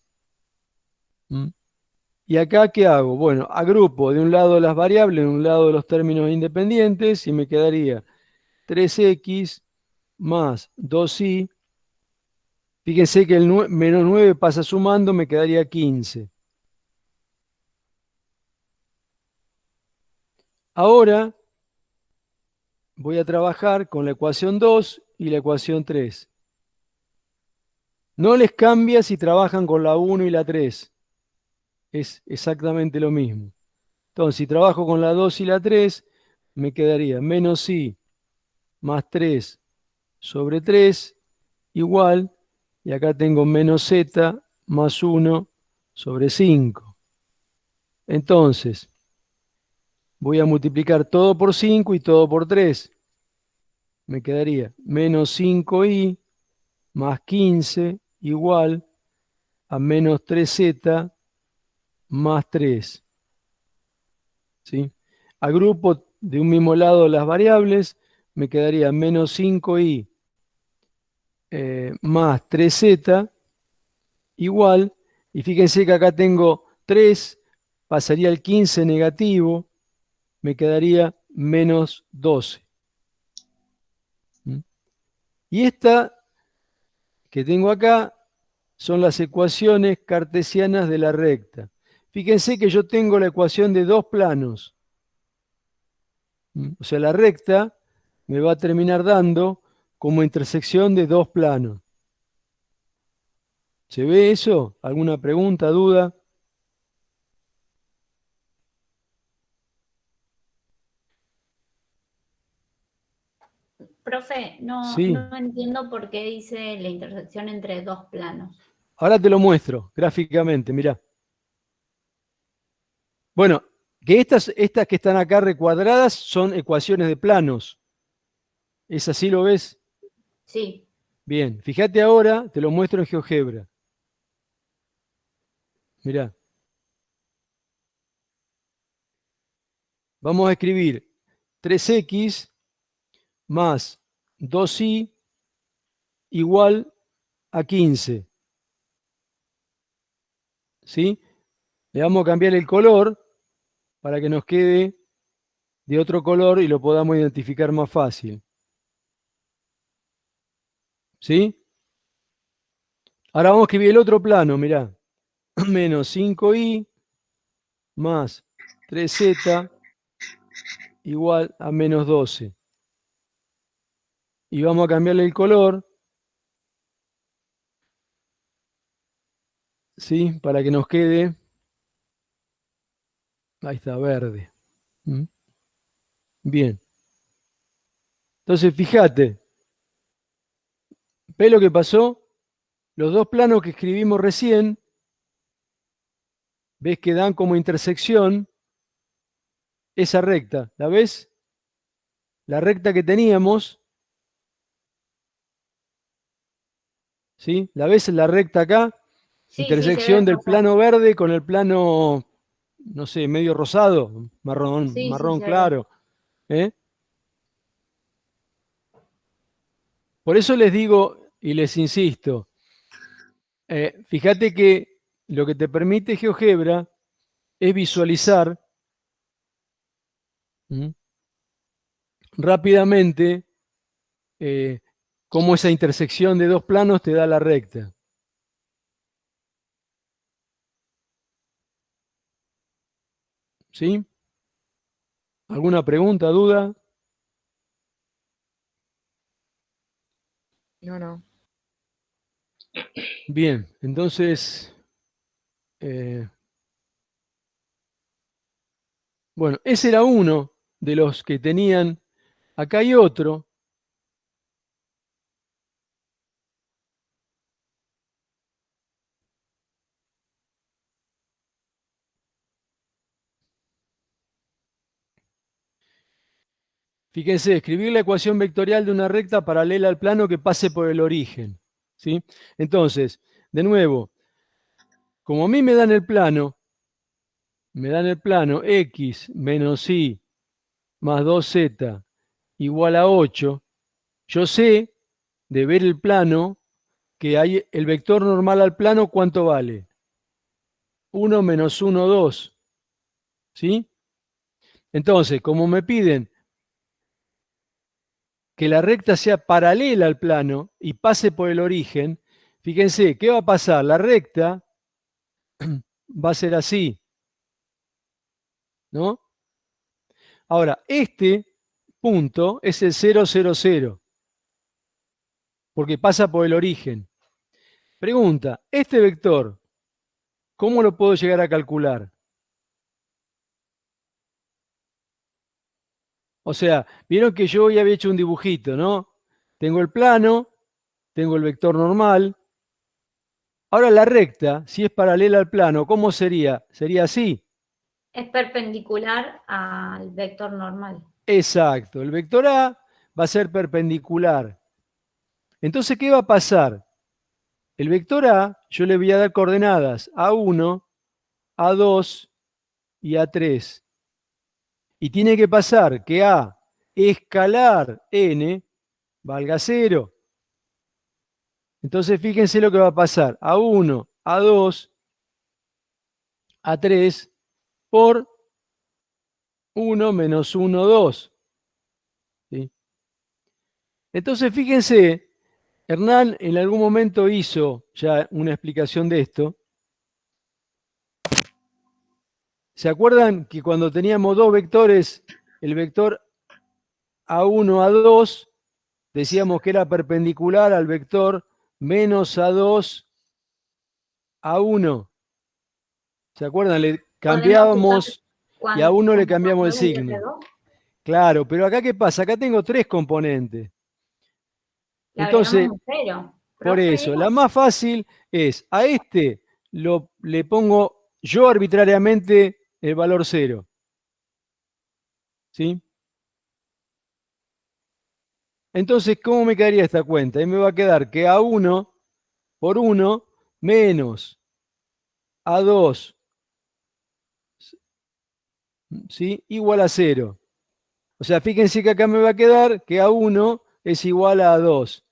¿Mm? ¿Y acá qué hago? Bueno, agrupo de un lado las variables, de un lado los términos independientes y me quedaría 3x más 2i. Fíjense que el menos 9 pasa sumando, me quedaría 15. Ahora voy a trabajar con la ecuación 2 y la ecuación 3. No les cambia si trabajan con la 1 y la 3. Es exactamente lo mismo. Entonces, si trabajo con la 2 y la 3, me quedaría menos i más 3 sobre 3 igual, y acá tengo menos z más 1 sobre 5. Entonces, voy a multiplicar todo por 5 y todo por 3. Me quedaría menos 5i más 15 igual a menos 3z más 3. ¿Sí? Agrupo de un mismo lado las variables, me quedaría menos 5i más 3z igual, y fíjense que acá tengo 3, pasaría el 15 negativo, me quedaría menos 12. ¿Mm? Y esta que tengo acá son las ecuaciones cartesianas de la recta. Fíjense que yo tengo la ecuación de dos planos. O sea, la recta me va a terminar dando como intersección de dos planos. ¿Se ve eso? ¿Alguna pregunta, duda? Profe, no, Sí. no entiendo por qué dice la intersección entre dos planos. Ahora te lo muestro gráficamente, mirá. Bueno, que estas que están acá recuadradas son ecuaciones de planos. ¿Es así lo ves? Sí, Bien, fíjate ahora, te lo muestro en GeoGebra. Mirá. Vamos a escribir 3x más 2i igual a 15. ¿Sí? Le vamos a cambiar el color para que nos quede de otro color y lo podamos identificar más fácil. ¿Sí? Ahora vamos a escribir el otro plano, mirá. Menos 5i más 3z igual a menos 12. y vamos a cambiarle el color, ¿sí? Para que nos quede, ahí está, verde. ¿Mm? Bien. Entonces, fíjate, ¿ves lo que pasó? Los dos planos que escribimos recién, ves que dan como intersección esa recta, ¿la ves? La recta que teníamos, ¿sí? ¿La ves en la recta acá? Sí, sí, se ve Intersección del pasar. plano verde con el plano, no sé, medio rosado, marrón, Sí, sí, marrón se ve. claro. ¿Eh? Por eso les digo y les insisto, fíjate que lo que te permite GeoGebra es visualizar rápidamente cómo esa intersección de dos planos te da la recta. ¿Sí? ¿Alguna pregunta, duda? No, no. Bien, entonces, eh, bueno, ese era uno de los que tenían. Acá hay otro. Fíjense, escribir la ecuación vectorial de una recta paralela al plano que pase por el origen. ¿Sí? Entonces, de nuevo, como a mí me dan el plano x menos y más 2z igual a 8, yo sé de ver el plano que hay el vector normal al plano, ¿cuánto vale? 1 menos 1, 2. ¿Sí? Entonces, como me piden que la recta sea paralela al plano y pase por el origen, fíjense, ¿qué va a pasar? La recta va a ser así, ¿no? Ahora, este punto es el 0, 0, 0, porque pasa por el origen. Pregunta, ¿este vector cómo lo puedo llegar a calcular? O sea, vieron que yo ya había hecho un dibujito, ¿no? Tengo el plano, tengo el vector normal. Ahora la recta, si es paralela al plano, ¿cómo sería? Sería así. Es perpendicular al vector normal. Exacto. El vector A va a ser perpendicular. Entonces, ¿qué va a pasar? El vector A, yo le voy a dar coordenadas A1, A2 y A3. Y tiene que pasar que A escalar N valga 0. Entonces, fíjense lo que va a pasar. A1, A2, A3 por 1 menos 1, 2. ¿Sí? Entonces, fíjense, Hernán en algún momento hizo ya una explicación de esto. ¿Se acuerdan que cuando teníamos dos vectores, el vector A1, A2, decíamos que era perpendicular al vector menos A2, A1? ¿Se acuerdan? Le Podemos usar cambiábamos y a uno le cuando cambiamos el cambiamos de signo. R2, Claro, pero acá ¿qué pasa? Acá tengo tres componentes. le agregamos Entonces, un cero. por Profe, eso, la más fácil es a este le pongo yo arbitrariamente el valor 0. ¿Sí? Entonces, ¿cómo me quedaría esta cuenta? Ahí me va a quedar que A1 por 1 menos A2, ¿sí? Igual a 0. O sea, fíjense que acá me va a quedar que A1 es igual a A2.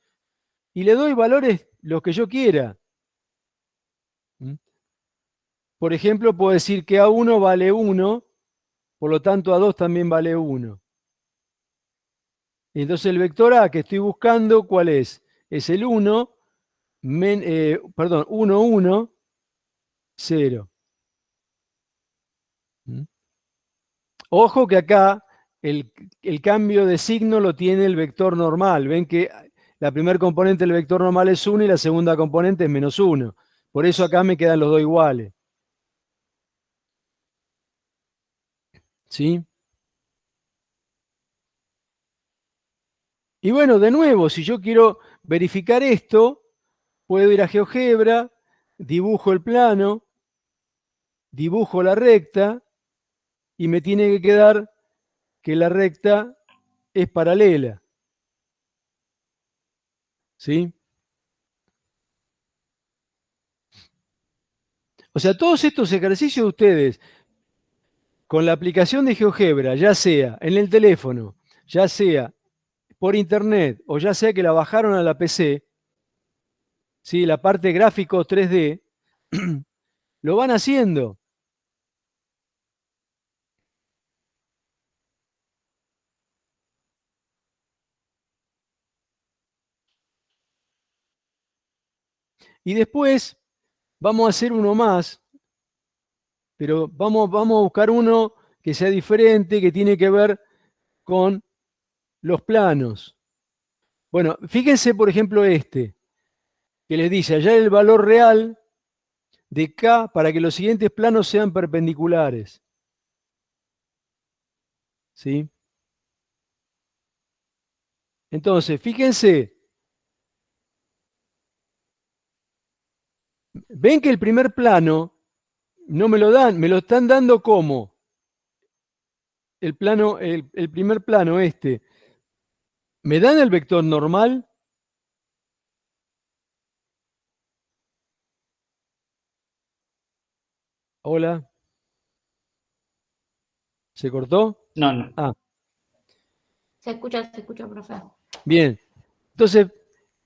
Y le doy valores los que yo quiera. ¿Mm? Por ejemplo, puedo decir que A1 vale 1, por lo tanto A2 también vale 1. Y entonces el vector A que estoy buscando, ¿cuál es? Es el 1, 1, 1, 0. ¿Mm? Ojo que acá el cambio de signo lo tiene el vector normal. Ven que la primera componente del vector normal es 1 y la segunda componente es -1. Por eso acá me quedan los dos iguales. ¿Sí? Y bueno, de nuevo, si yo quiero verificar esto, puedo ir a GeoGebra, dibujo el plano, dibujo la recta y me tiene que quedar que la recta es paralela. ¿Sí? O sea, todos estos ejercicios de ustedes, con la aplicación de GeoGebra, ya sea en el teléfono, ya sea por internet o ya sea que la bajaron a la PC, ¿sí? La parte gráfico 3D, lo van haciendo. Y después vamos a hacer uno más, pero vamos a buscar uno que sea diferente, que tiene que ver con los planos. Bueno, fíjense por ejemplo este, que les dice hallar el valor real de K para que los siguientes planos sean perpendiculares. ¿Sí? Entonces, fíjense, ven que el primer plano no me lo dan, me lo están dando como el plano, el primer plano este. ¿Me dan el vector normal? Hola. ¿Se cortó? No, no. Ah, Se escucha, profe. bien. Entonces,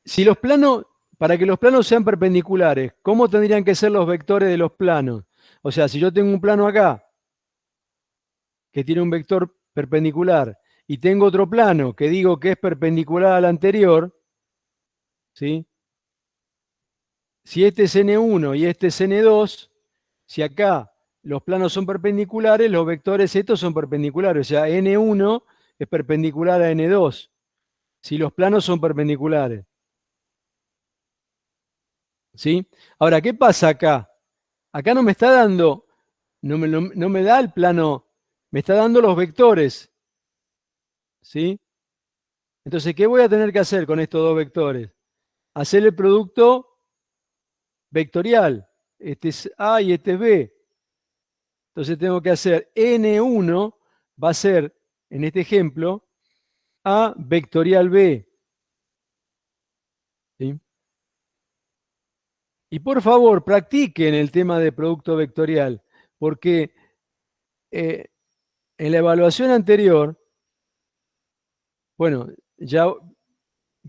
si los planos, para que los planos sean perpendiculares, ¿cómo tendrían que ser los vectores de los planos? O sea, si yo tengo un plano acá, que tiene un vector perpendicular, y tengo otro plano que digo que es perpendicular al anterior, ¿sí? Si este es N1 y este es N2, si acá los planos son perpendiculares, los vectores estos son perpendiculares. O sea, N1 es perpendicular a N2, si los planos son perpendiculares. ¿Sí? Ahora, ¿qué pasa acá? Acá no me está dando, no me da el plano, me está dando los vectores. ¿Sí? Entonces, ¿qué voy a tener que hacer con estos dos vectores? Hacer el producto vectorial. Este es A y este es B. Entonces tengo que hacer N1, va a ser, en este ejemplo, A vectorial B. ¿Sí? Y por favor, practiquen el tema de producto vectorial, porque en la evaluación anterior, bueno, ya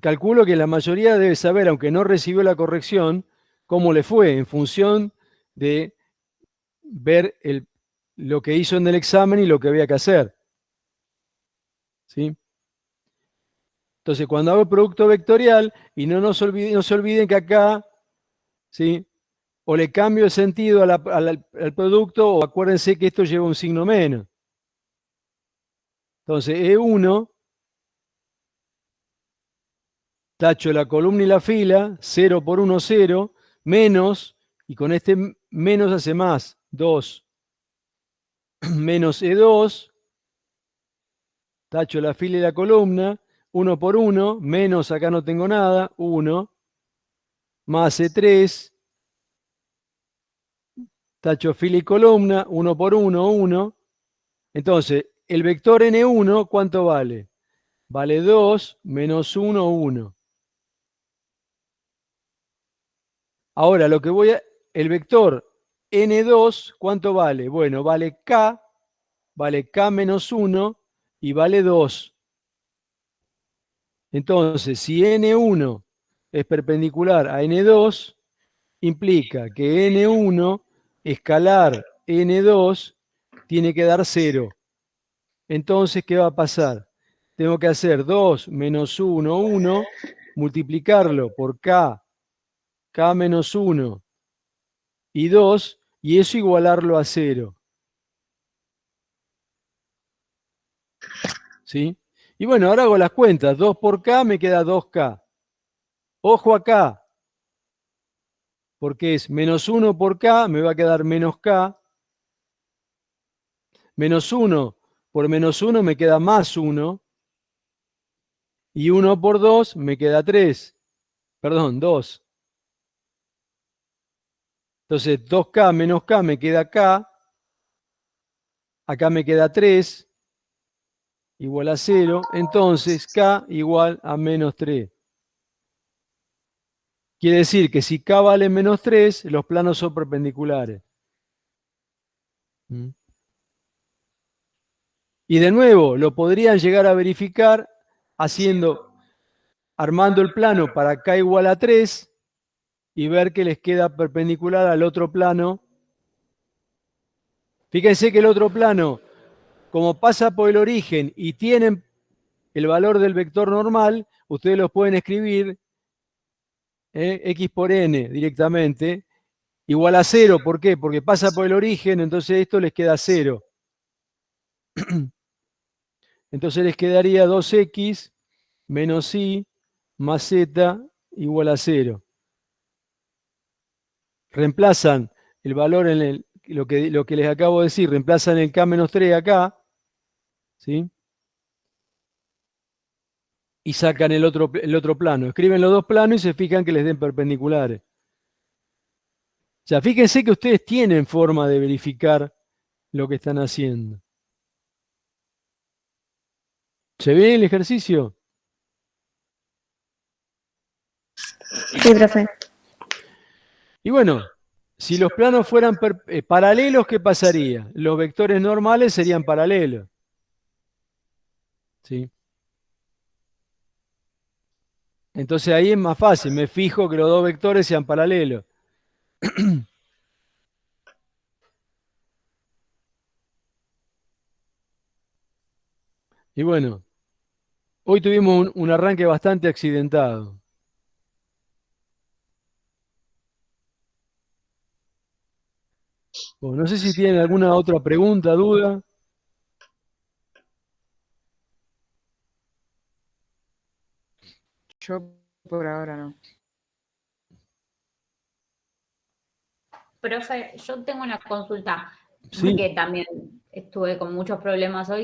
calculo que la mayoría debe saber, aunque no recibió la corrección, cómo le fue en función de ver lo que hizo en el examen y lo que había que hacer. ¿Sí? Entonces, cuando hago el producto vectorial, y no se olviden que acá, ¿sí? O le cambio el sentido al producto, o acuérdense que esto lleva un signo menos. Entonces, E1, tacho la columna y la fila, 0 por 1, 0, menos, y con este menos hace más, 2, menos E2, tacho la fila y la columna, 1 por 1, menos acá no tengo nada, 1, más E3, tacho fila y columna, 1 por 1, 1. Entonces, el vector N1, ¿cuánto vale? Vale 2 menos 1, 1. Ahora, el vector N2, ¿cuánto vale? Bueno, vale K menos 1 y vale 2. Entonces, si N1 es perpendicular a N2, implica que N1 escalar N2 tiene que dar 0. Entonces, ¿qué va a pasar? Tengo que hacer 2 menos 1, 1, multiplicarlo por K menos 1 y 2, y eso igualarlo a 0. ¿sí? Y bueno, ahora hago las cuentas. 2 por K me queda 2K. Ojo acá, porque es menos 1 por K, me va a quedar menos K. Menos 1 por menos 1 me queda más 1. Y 1 por 2 me queda 3. Perdón, 2. Entonces 2K menos K me queda K. Acá me queda 3 igual a 0. Entonces K igual a menos 3. Quiere decir que si K vale menos 3, los planos son perpendiculares. ¿Mm? Y de nuevo, lo podrían llegar a verificar armando el plano para K igual a 3 y ver que les queda perpendicular al otro plano. Fíjense que el otro plano, como pasa por el origen y tienen el valor del vector normal, ustedes los pueden escribir x por n directamente, igual a 0. ¿Por qué? Porque pasa por el origen, entonces esto les queda 0. Entonces les quedaría 2x menos y más z igual a 0. Reemplazan el valor en lo que les acabo de decir, reemplazan el k menos 3 acá, ¿sí? Y sacan el otro plano. Escriben los dos planos y se fijan que les den perpendiculares. O sea, fíjense que ustedes tienen forma de verificar lo que están haciendo. ¿Se ve el ejercicio? Sí, profe. Y bueno, si los planos fueran paralelos, ¿qué pasaría? Los vectores normales serían paralelos. ¿Sí? Entonces ahí es más fácil, me fijo que los dos vectores sean paralelos. Y bueno, hoy tuvimos un arranque bastante accidentado. Bueno, no sé si tienen alguna otra pregunta, duda. Yo por ahora no. Profe, yo tengo una consulta, Sí. porque también estuve con muchos problemas hoy.